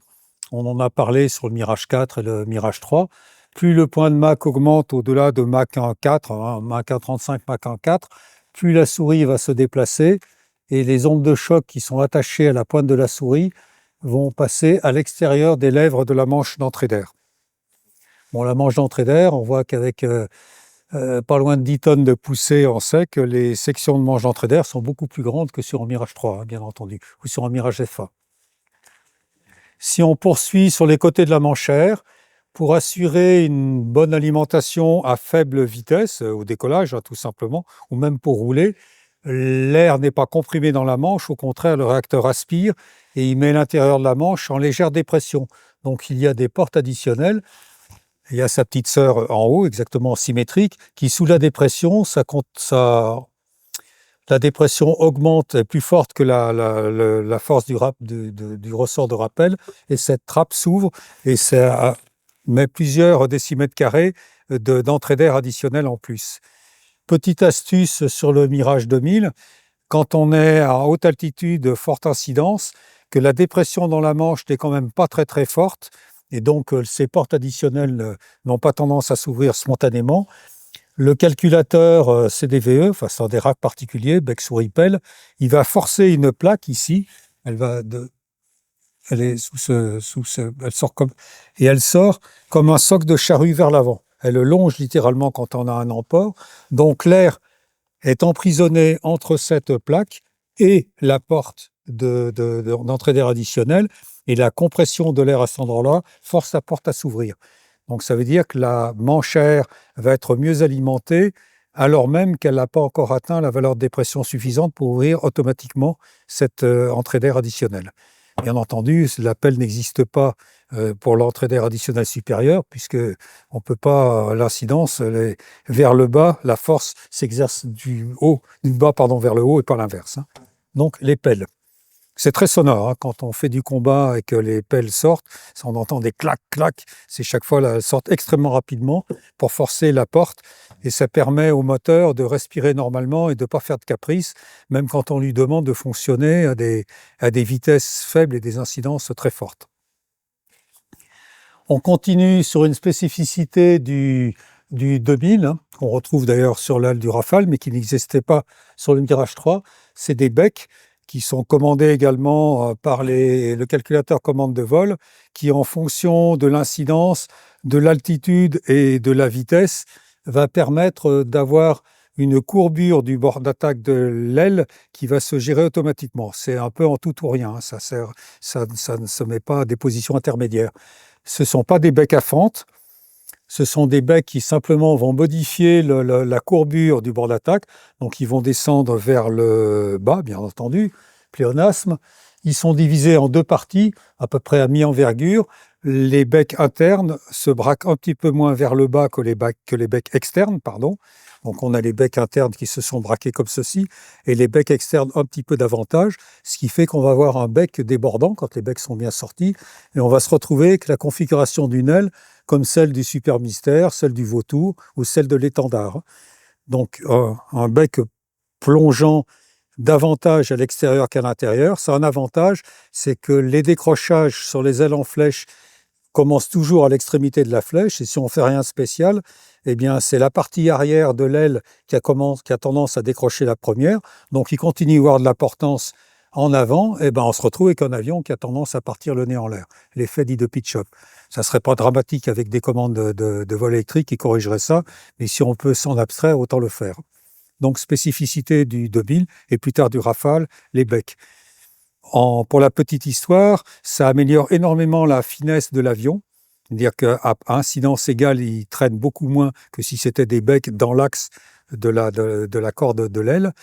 [SPEAKER 1] on en a parlé sur le Mirage 4 et le Mirage 3. Plus le point de Mach augmente au-delà de Mach 1,4, Mach 1,35, Mach 1,4, plus la souris va se déplacer et les ondes de choc qui sont attachées à la pointe de la souris vont passer à l'extérieur des lèvres de la manche d'entrée d'air. Bon, la manche d'entrée d'air, on voit qu'avec pas loin de 10 tonnes de poussée en sec, les sections de manche d'entrée d'air sont beaucoup plus grandes que sur un Mirage 3, hein, bien entendu, ou sur un Mirage FA. Si on poursuit sur les côtés de la manchère, pour assurer une bonne alimentation à faible vitesse, au décollage tout simplement, ou même pour rouler, l'air n'est pas comprimé dans la manche, au contraire le réacteur aspire et il met l'intérieur de la manche en légère dépression. Donc il y a des portes additionnelles, il y a sa petite sœur en haut, exactement symétrique, qui sous la dépression, la dépression augmente, est plus forte que la force du ressort de rappel, et cette trappe s'ouvre et ça met plusieurs décimètres carrés d'entrée d'air additionnelle en plus. Petite astuce sur le Mirage 2000, quand on est à haute altitude, forte incidence, que la dépression dans la manche n'est quand même pas très très forte, et donc ces portes additionnelles n'ont pas tendance à s'ouvrir spontanément. Le calculateur CDVE, enfin c'est des racks particuliers, bec souris pelle, il va forcer une plaque ici, elle est elle sort comme un soc de charrue vers l'avant. Elle longe littéralement quand on a un emport. Donc l'air est emprisonné entre cette plaque et la porte d'entrée d'air additionnelle, et la compression de l'air à cet endroit-là force la porte à s'ouvrir. Donc ça veut dire que la manchère va être mieux alimentée alors même qu'elle n'a pas encore atteint la valeur de dépression suffisante pour ouvrir automatiquement cette entrée d'air additionnelle. Bien entendu, la pelle n'existe pas pour l'entrée d'air additionnelle supérieure, puisque on peut pas, l'incidence vers le bas, la force s'exerce du bas vers le haut et pas l'inverse. Hein. Donc les pelles. C'est très sonore hein, quand on fait du combat et que les pelles sortent, on entend des clac clac. C'est chaque fois elles sortent extrêmement rapidement pour forcer la porte, et ça permet au moteur de respirer normalement et de ne pas faire de caprice, même quand on lui demande de fonctionner à des vitesses faibles et des incidences très fortes. On continue sur une spécificité du 2000, hein, qu'on retrouve d'ailleurs sur l'aile du Rafale, mais qui n'existait pas sur le Mirage 3. C'est des becs qui sont commandés également par le calculateur commande de vol, qui en fonction de l'incidence, de l'altitude et de la vitesse, va permettre d'avoir une courbure du bord d'attaque de l'aile qui va se gérer automatiquement. C'est un peu en tout ou rien, hein, ça ne se met pas à des positions intermédiaires. Ce ne sont pas des becs à fente, ce sont des becs qui simplement vont modifier la courbure du bord d'attaque, donc ils vont descendre vers le bas, bien entendu, pléonasme. Ils sont divisés en deux parties, à peu près à mi-envergure. Les becs internes se braquent un petit peu moins vers le bas que les becs externes, pardon. Donc on a les becs internes qui se sont braqués comme ceci, et les becs externes un petit peu davantage, ce qui fait qu'on va avoir un bec débordant quand les becs sont bien sortis, et on va se retrouver avec la configuration d'une aile comme celle du Super Mystère, celle du Vautour ou celle de l'Étendard. Donc un bec plongeant davantage à l'extérieur qu'à l'intérieur. C'est un avantage, c'est que les décrochages sur les ailes en flèche commencent toujours à l'extrémité de la flèche, et si on ne fait rien de spécial, eh bien c'est la partie arrière de l'aile qui a tendance à décrocher la première, donc il continue à avoir de la portance en avant, et ben on se retrouve avec un avion qui a tendance à partir le nez en l'air, l'effet dit de pitch-up. Ça ne serait pas dramatique avec des commandes de vol électrique qui corrigeraient ça, mais si on peut s'en abstraire, autant le faire. Donc spécificité du 2000 et plus tard du Rafale, les becs. Pour la petite histoire, ça améliore énormément la finesse de l'avion, c'est-à-dire qu'à incidence égale, il traîne beaucoup moins que si c'était des becs dans l'axe de la corde de l'aile,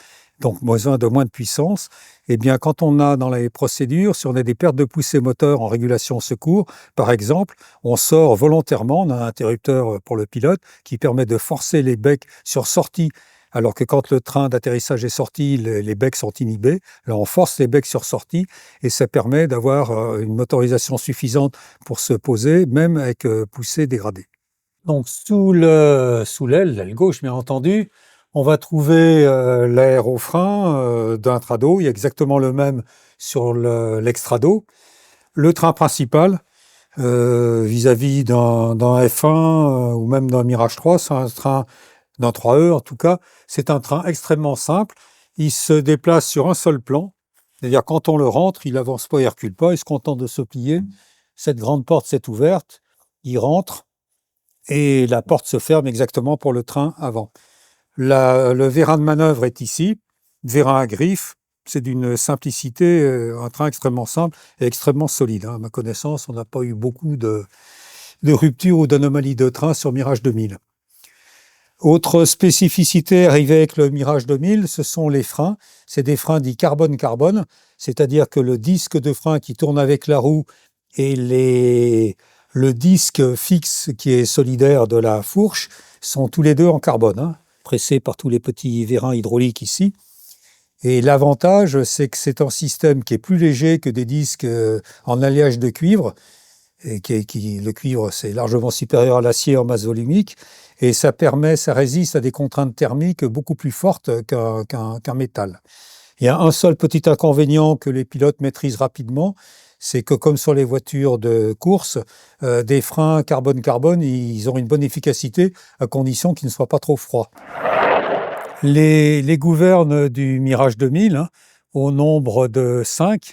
[SPEAKER 1] donc besoin de moins de puissance. Eh bien, quand on a dans les procédures, si on a des pertes de poussée moteur en régulation secours, par exemple, on sort volontairement, on a un interrupteur pour le pilote qui permet de forcer les becs sur sortie, alors que quand le train d'atterrissage est sorti, les becs sont inhibés. Là, on force les becs sur sortie et ça permet d'avoir une motorisation suffisante pour se poser, même avec poussée dégradée. Donc, sous l'aile gauche, bien entendu, on va trouver l'aérofrein d'un trado. Il y a exactement le même sur l'extrado. Le train principal, vis-à-vis d'un F1 ou même d'un Mirage 3, c'est un train d'un 3E en tout cas, c'est un train extrêmement simple. Il se déplace sur un seul plan. C'est-à-dire quand on le rentre, il avance pas, il recule pas, il se contente de se plier. Cette grande porte s'est ouverte, il rentre et la porte se ferme exactement pour le train avant. Le vérin de manœuvre est ici, vérin à griffe. C'est d'une simplicité, un train extrêmement simple et extrêmement solide. À ma connaissance, on n'a pas eu beaucoup de ruptures ou d'anomalies de train sur Mirage 2000. Autre spécificité arrivée avec le Mirage 2000, ce sont les freins. C'est des freins dits carbone-carbone, c'est-à-dire que le disque de frein qui tourne avec la roue et le disque fixe qui est solidaire de la fourche sont tous les deux en carbone, pressés par tous les petits vérins hydrauliques ici. Et l'avantage, c'est que c'est un système qui est plus léger que des disques en alliage de cuivre. Et le cuivre, c'est largement supérieur à l'acier en masse volumique. Et ça résiste à des contraintes thermiques beaucoup plus fortes qu'un métal. Il y a un seul petit inconvénient que les pilotes maîtrisent rapidement, c'est que comme sur les voitures de course, des freins carbone-carbone, ils ont une bonne efficacité à condition qu'ils ne soient pas trop froids. Les gouvernes du Mirage 2000, au nombre de 5,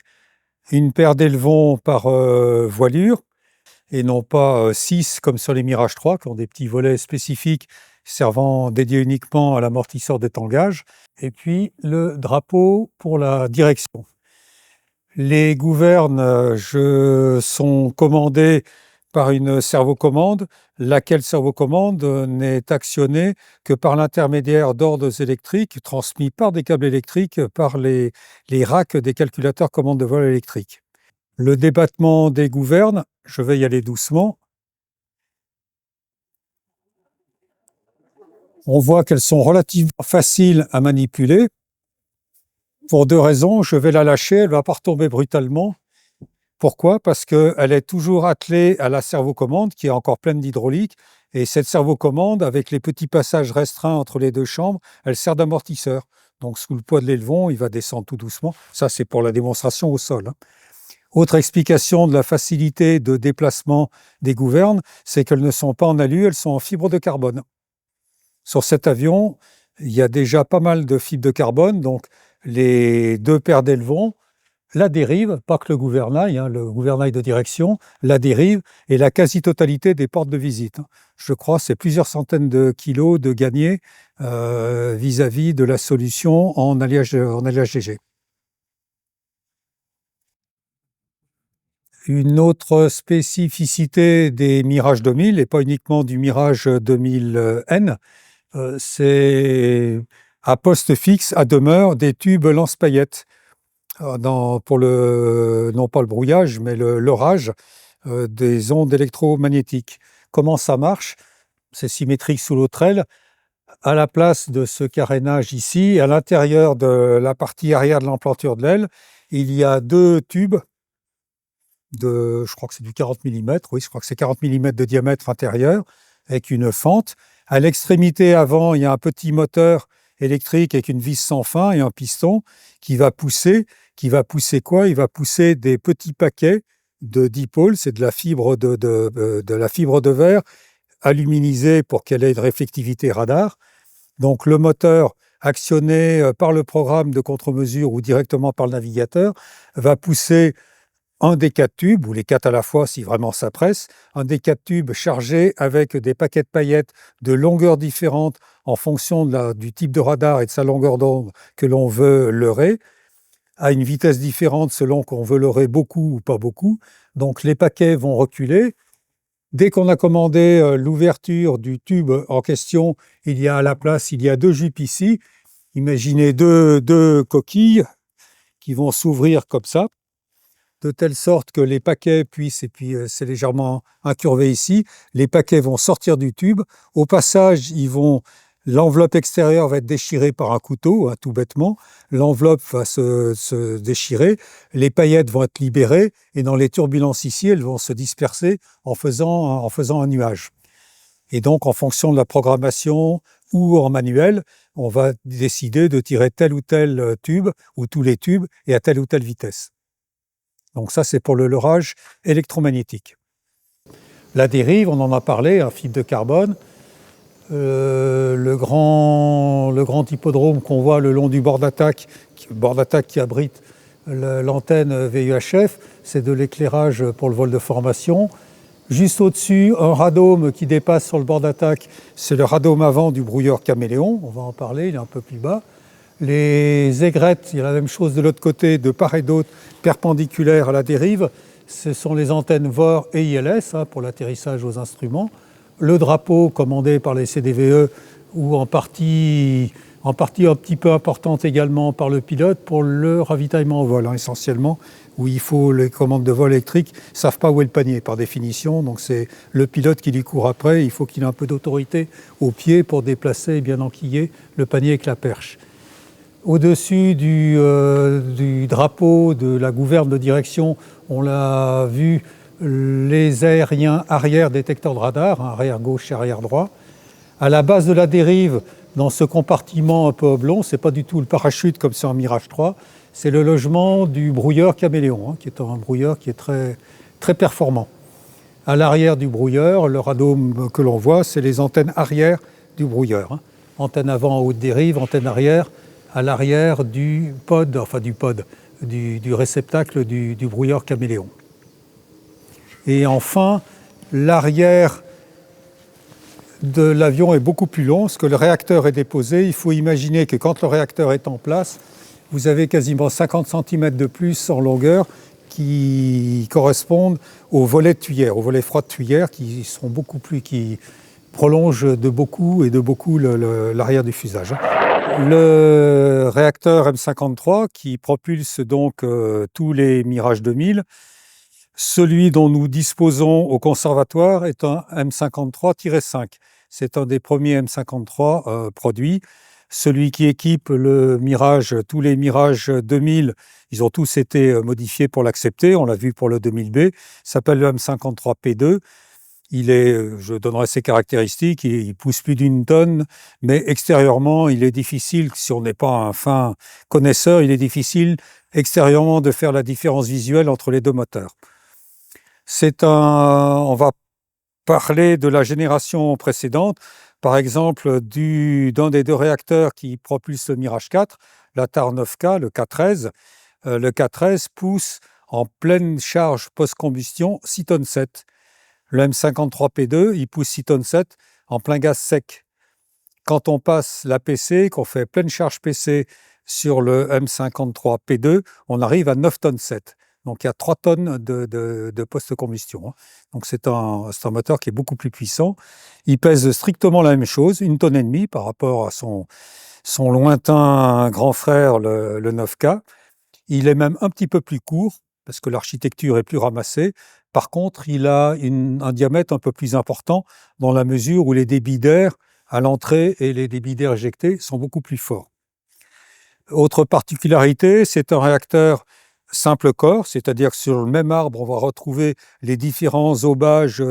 [SPEAKER 1] une paire d'élevons par voilure, et non pas 6 comme sur les Mirage 3, qui ont des petits volets spécifiques dédiés uniquement à l'amortisseur de tangage, et puis le drapeau pour la direction. Les gouvernes sont commandées par une servocommande, laquelle servocommande n'est actionnée que par l'intermédiaire d'ordres électriques transmis par des câbles électriques par les racks des calculateurs commandes de vol électriques. Le débattement des gouvernes, je vais y aller doucement. On voit qu'elles sont relativement faciles à manipuler. Pour 2 raisons, je vais la lâcher, elle ne va pas retomber brutalement. Pourquoi? Parce qu'elle est toujours attelée à la servocommande qui est encore pleine d'hydraulique. Et cette servocommande, avec les petits passages restreints entre les 2 chambres, elle sert d'amortisseur. Donc sous le poids de l'élevon, il va descendre tout doucement. Ça, c'est pour la démonstration au sol. Autre explication de la facilité de déplacement des gouvernes, c'est qu'elles ne sont pas en alu, elles sont en fibre de carbone. Sur cet avion, il y a déjà pas mal de fibres de carbone, donc les 2 paires d'élevons, la dérive, pas que le gouvernail de direction, la dérive et la quasi-totalité des portes de visite. Je crois que c'est plusieurs centaines de kilos de gagnés vis-à-vis de la solution en alliage léger. Une autre spécificité des Mirage 2000, et pas uniquement du Mirage 2000N, c'est à poste fixe, à demeure, des tubes lance-paillettes. Non pas le brouillage, mais l'orage des ondes électromagnétiques. Comment ça marche? C'est symétrique sous l'autre aile. À la place de ce carénage ici, à l'intérieur de la partie arrière de l'emplanture de l'aile, il y a 2 tubes je crois que c'est du 40 mm, oui, je crois que c'est 40 mm de diamètre intérieur, avec une fente. À l'extrémité avant, il y a un petit moteur électrique avec une vis sans fin et un piston qui va pousser quoi? Il va pousser des petits paquets de dipôles, c'est de la fibre de verre aluminisée pour qu'elle ait une réflectivité radar. Donc le moteur, actionné par le programme de contre-mesure ou directement par le navigateur, va pousser un des 4 tubes, ou les 4 à la fois si vraiment ça presse, un des 4 tubes chargés avec des paquets de paillettes de longueurs différentes en fonction du type de radar et de sa longueur d'onde que l'on veut leurrer, à une vitesse différente selon qu'on veut leurrer beaucoup ou pas beaucoup. Donc les paquets vont reculer. Dès qu'on a commandé l'ouverture du tube en question, il y a à la place, il y a 2 jupes ici. Imaginez deux coquilles qui vont s'ouvrir comme ça, de telle sorte que les paquets puissent, et puis c'est légèrement incurvé ici, les paquets vont sortir du tube. Au passage, l'enveloppe extérieure va être déchirée par un couteau, tout bêtement. L'enveloppe va se déchirer, les paillettes vont être libérées, et dans les turbulences ici, elles vont se disperser en faisant un nuage. Et donc, en fonction de la programmation ou en manuel, on va décider de tirer tel ou tel tube, ou tous les tubes, et à telle ou telle vitesse. Donc ça, c'est pour le leurrage électromagnétique. La dérive, on en a parlé, un fibre de carbone. Le grand hippodrome qu'on voit le long du bord d'attaque qui abrite l'antenne VUHF, c'est de l'éclairage pour le vol de formation. Juste au-dessus, un radome qui dépasse sur le bord d'attaque, c'est le radome avant du brouilleur caméléon, on va en parler, il est un peu plus bas. Les aigrettes, il y a la même chose de l'autre côté, de part et d'autre, perpendiculaires à la dérive. Ce sont les antennes VOR et ILS pour l'atterrissage aux instruments. Le drapeau commandé par les CDVE ou en partie un petit peu importante également par le pilote pour le ravitaillement au vol, essentiellement, où il faut les commandes de vol électriques ne savent pas où est le panier par définition, donc c'est le pilote qui lui court après, il faut qu'il ait un peu d'autorité au pied pour déplacer et bien enquiller le panier avec la perche. Au-dessus du drapeau de la gouverne de direction, on l'a vu, les aériens arrière détecteurs de radar, arrière gauche et arrière droit. À la base de la dérive, dans ce compartiment un peu oblong, ce n'est pas du tout le parachute comme c'est en Mirage 3, c'est le logement du brouilleur caméléon, qui est un brouilleur qui est très, très performant. À l'arrière du brouilleur, le radome que l'on voit, c'est les antennes arrière du brouilleur. Antenne avant en haute dérive, antenne arrière à l'arrière du réceptacle du brouilleur caméléon. Et enfin, l'arrière de l'avion est beaucoup plus long, parce que le réacteur est déposé. Il faut imaginer que quand le réacteur est en place, vous avez quasiment 50 cm de plus en longueur qui correspondent aux volets de tuyère, aux volets froids de tuyère qui prolongent de beaucoup l'arrière du fusage. Le réacteur M53 qui propulse donc tous les Mirage 2000, celui dont nous disposons au conservatoire est un M53-5. C'est un des premiers M53 produits. Celui qui équipe le Mirage, tous les Mirage 2000, ils ont tous été modifiés pour l'accepter. On l'a vu pour le 2000B. S'appelle le M53P2. Je donnerai ses caractéristiques, il pousse plus d'1 tonne, mais extérieurement, il est difficile, si on n'est pas un fin connaisseur, il est difficile extérieurement de faire la différence visuelle entre les deux moteurs. On va parler de la génération précédente, par exemple d'un des deux réacteurs qui propulse le Mirage 4, l'ATAR 9K, le K13. Le K13 pousse en pleine charge post-combustion 6 tonnes 7. Le M53P2, il pousse 6 tonnes 7 en plein gaz sec. Quand on passe la PC, qu'on fait pleine charge PC sur le M53P2, on arrive à 9 tonnes 7. Donc il y a 3 tonnes de post-combustion. Donc c'est un moteur qui est beaucoup plus puissant. Il pèse strictement la même chose, 1,5 tonnes par rapport à son lointain grand frère, le 9K. Il est même un petit peu plus court, parce que l'architecture est plus ramassée. Par contre, il a un diamètre un peu plus important dans la mesure où les débits d'air à l'entrée et les débits d'air éjectés sont beaucoup plus forts. Autre particularité, c'est un réacteur simple corps, c'est-à-dire que sur le même arbre, on va retrouver les différents aubages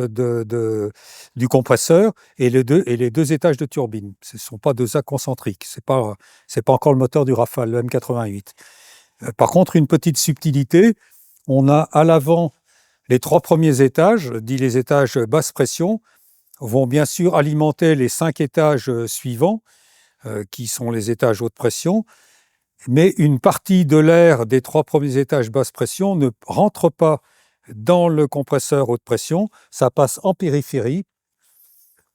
[SPEAKER 1] du compresseur et les deux étages de turbine. Ce ne sont pas deux actes concentriques, ce n'est pas encore le moteur du Rafale, le M88. Par contre, une petite subtilité, on a à l'avant les 3 premiers étages, dit les étages basse pression, vont bien sûr alimenter les 5 étages suivants, qui sont les étages haute pression, mais une partie de l'air des 3 premiers étages basse pression ne rentre pas dans le compresseur haute pression, ça passe en périphérie,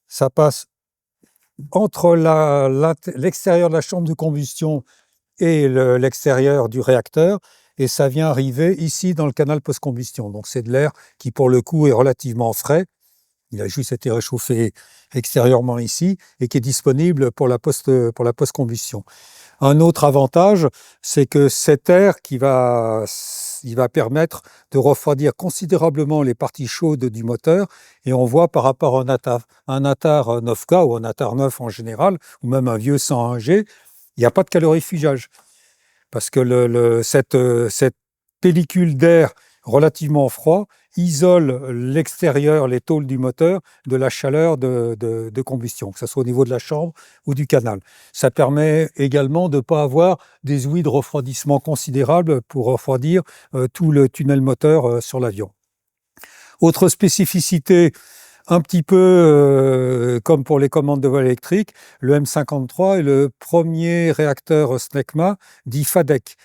[SPEAKER 1] ça passe entre l'extérieur de la chambre de combustion et l'extérieur du réacteur, et ça vient arriver ici dans le canal post-combustion. Donc c'est de l'air qui, pour le coup, est relativement frais. Il a juste été réchauffé extérieurement ici et qui est disponible pour la post-combustion. Un autre avantage, c'est que cet air il va permettre de refroidir considérablement les parties chaudes du moteur, et on voit par rapport à un ATAR 9K ou un ATAR 9 en général, ou même un vieux 101G, il n'y a pas de calorifugage. Parce que cette pellicule d'air relativement froid isole l'extérieur, les tôles du moteur, de la chaleur de combustion, que ce soit au niveau de la chambre ou du canal. Ça permet également de ne pas avoir des ouïes de refroidissement considérables pour refroidir tout le tunnel moteur sur l'avion. Autre spécificité, un petit peu comme pour les commandes de vol électrique, le M53 est le premier réacteur SNECMA dit FADEC.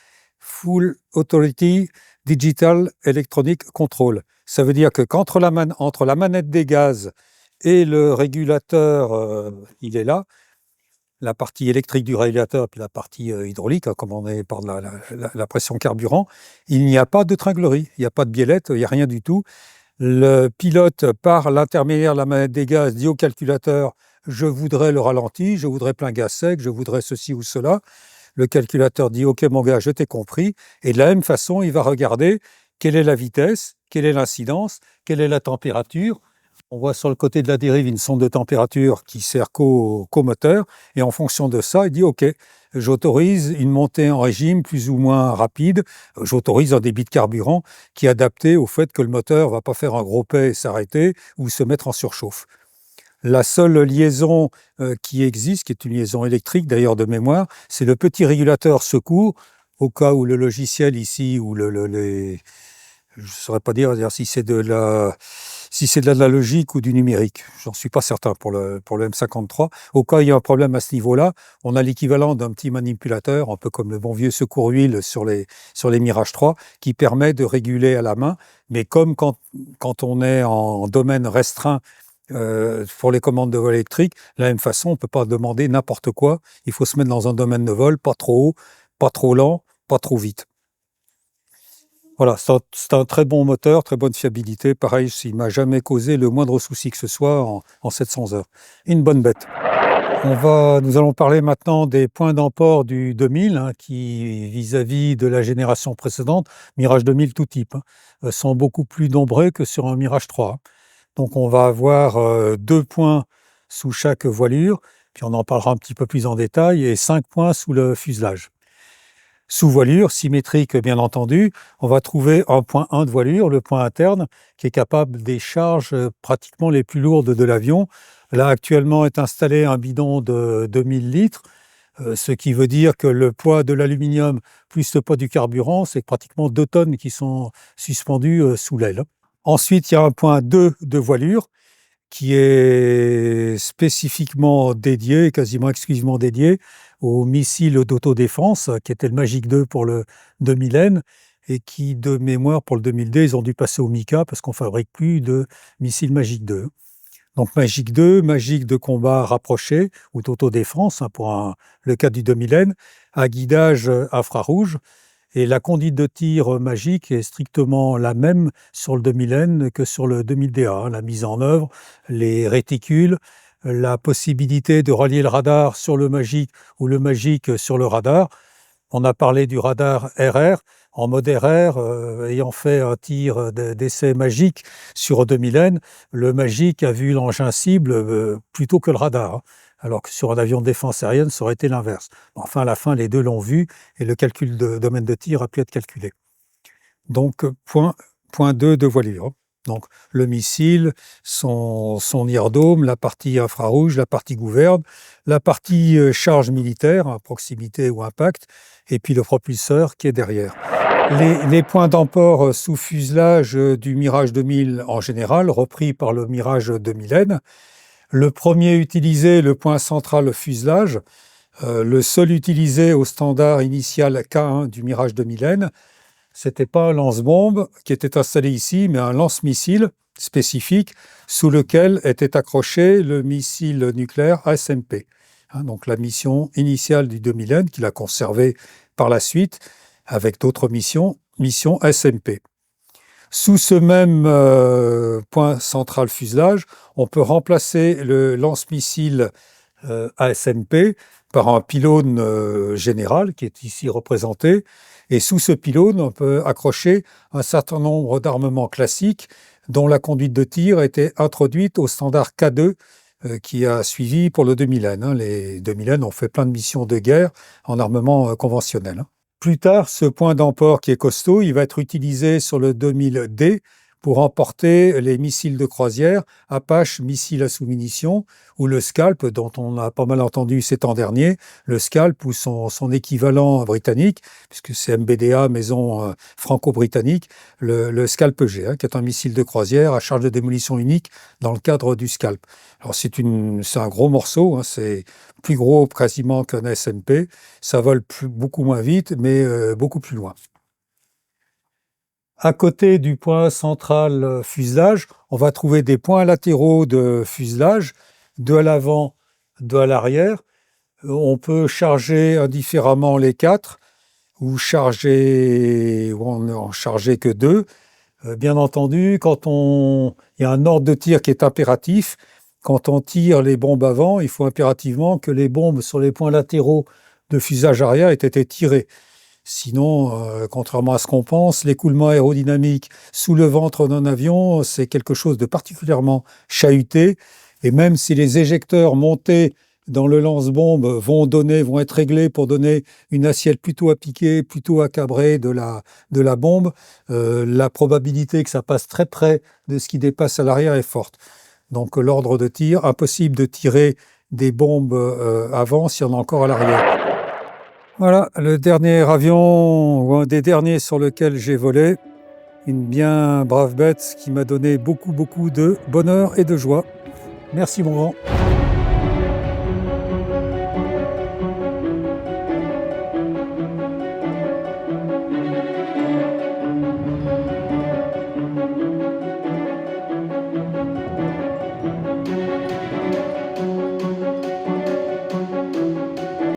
[SPEAKER 1] Full Authority Digital Electronic Control. Ça veut dire que qu'entre entre la manette des gaz et le régulateur, il est là, la partie électrique du régulateur puis la partie hydraulique, hein, commandée par la pression carburant, il n'y a pas de tringlerie, il n'y a pas de biellette, il n'y a rien du tout. Le pilote, par l'intermédiaire de la manette des gaz, dit au calculateur « je voudrais le ralenti, je voudrais plein gaz sec, je voudrais ceci ou cela ». Le calculateur dit « ok mon gars, je t'ai compris ». Et de la même façon, il va regarder quelle est la vitesse, quelle est l'incidence, quelle est la température. On voit sur le côté de la dérive une sonde de température qui sert qu'au moteur. Et en fonction de ça, il dit « ok, j'autorise une montée en régime plus ou moins rapide. J'autorise un débit de carburant qui est adapté au fait que le moteur ne va pas faire un gros paix et s'arrêter ou se mettre en surchauffe. » La seule liaison qui existe, qui est une liaison électrique d'ailleurs de mémoire, c'est le petit régulateur secours, au cas où le logiciel ici, ou je ne saurais pas dire si c'est de l'analogique ou du numérique. J'en suis pas certain pour le M53. Au cas où il y a un problème à ce niveau-là, on a l'équivalent d'un petit manipulateur, un peu comme le bon vieux secours huile sur les Mirage 3, qui permet de réguler à la main. Mais comme quand on est en domaine restreint, pour les commandes de vol électrique, de la même façon, on ne peut pas demander n'importe quoi. Il faut se mettre dans un domaine de vol, pas trop haut, pas trop lent, pas trop vite. Voilà, c'est un très bon moteur, très bonne fiabilité. Pareil, il ne m'a jamais causé le moindre souci que ce soit en 700 heures. Une bonne bête. Nous allons parler maintenant des points d'emport du 2000, hein, qui, vis-à-vis de la génération précédente, Mirage 2000 tout type, hein, sont beaucoup plus nombreux que sur un Mirage 3. Donc on va avoir 2 points sous chaque voilure, puis on en parlera un petit peu plus en détail, et 5 points sous le fuselage. Sous voilure, symétrique bien entendu, on va trouver un point 1 de voilure, le point interne, qui est capable des charges pratiquement les plus lourdes de l'avion. Là actuellement est installé un bidon de 2000 litres, ce qui veut dire que le poids de l'aluminium plus le poids du carburant, c'est pratiquement 2 tonnes qui sont suspendues sous l'aile. Ensuite, il y a un point 2 de voilure qui est spécifiquement dédié, quasiment exclusivement dédié aux missiles d'autodéfense, qui était le Magic 2 pour le 2000N, et qui, de mémoire, pour le 2000D, ils ont dû passer au Mika parce qu'on ne fabrique plus de missiles Magic 2. Donc Magic 2, Magic de combat rapproché ou d'autodéfense, hein, pour le cas du 2000N, à guidage infrarouge. Et la conduite de tir Magic est strictement la même sur le 2000N que sur le 2000DA. La mise en œuvre, les réticules, la possibilité de relier le radar sur le Magic ou le Magic sur le radar. On a parlé du radar RR. En mode RR, ayant fait un tir d'essai Magic sur 2000N, le Magic a vu l'engin cible plutôt que le radar, hein, alors que sur un avion de défense aérienne, ça aurait été l'inverse. Enfin, à la fin, les deux l'ont vu et le calcul de domaine de tir a pu être calculé. Donc, point 2 de voilure. Donc, le missile, son IR-dôme, la partie infrarouge, la partie gouverne, la partie charge militaire, à proximité ou impact, et puis le propulseur qui est derrière. Les points d'emport sous fuselage du Mirage 2000 en général, repris par le Mirage 2000N. Le premier utilisé, le point central fuselage, le seul utilisé au standard initial K1 du Mirage 2000N, c'était pas un lance-bombe qui était installé ici, mais un lance-missile spécifique sous lequel était accroché le missile nucléaire ASMP. Donc la mission initiale du 2000N, qu'il a conservé par la suite avec d'autres missions SMP. Sous ce même point central fuselage, on peut remplacer le lance-missile ASMP par un pylône général qui est ici représenté. Et sous ce pylône, on peut accrocher un certain nombre d'armements classiques dont la conduite de tir a été introduite au standard K2 qui a suivi pour le 2000N. Les 2000N ont fait plein de missions de guerre en armement conventionnel. Plus tard, ce point d'emport qui est costaud, il va être utilisé sur le 2000D pour emporter les missiles de croisière, Apache, missiles à sous-munitions, ou le Scalp, dont on a pas mal entendu ces temps derniers, le Scalp ou son équivalent britannique, puisque c'est MBDA, maison franco-britannique, le Scalp G, qui est un missile de croisière à charge de démolition unique dans le cadre du Scalp. Alors c'est un gros morceau, c'est plus gros quasiment qu'un SMP, ça vole beaucoup moins vite, mais beaucoup plus loin. À côté du point central fuselage, on va trouver des points latéraux de fuselage, deux à l'avant, deux à l'arrière. On peut charger indifféremment les quatre ou en charger que deux. Bien entendu, il y a un ordre de tir qui est impératif. Quand on tire les bombes avant, il faut impérativement que les bombes sur les points latéraux de fuselage arrière aient été tirées. Sinon, contrairement à ce qu'on pense, l'écoulement aérodynamique sous le ventre d'un avion, c'est quelque chose de particulièrement chahuté. Et même si les éjecteurs montés dans le lance-bombe vont être réglés pour donner une assiette plutôt à piquer, plutôt à cabrer de la bombe, la probabilité que ça passe très près de ce qui dépasse à l'arrière est forte. Donc l'ordre de tir, impossible de tirer des bombes avant s'il y en a encore à l'arrière. Voilà, le dernier avion, ou un des derniers sur lequel j'ai volé, une bien brave bête qui m'a donné beaucoup de bonheur et de joie. Merci mon grand.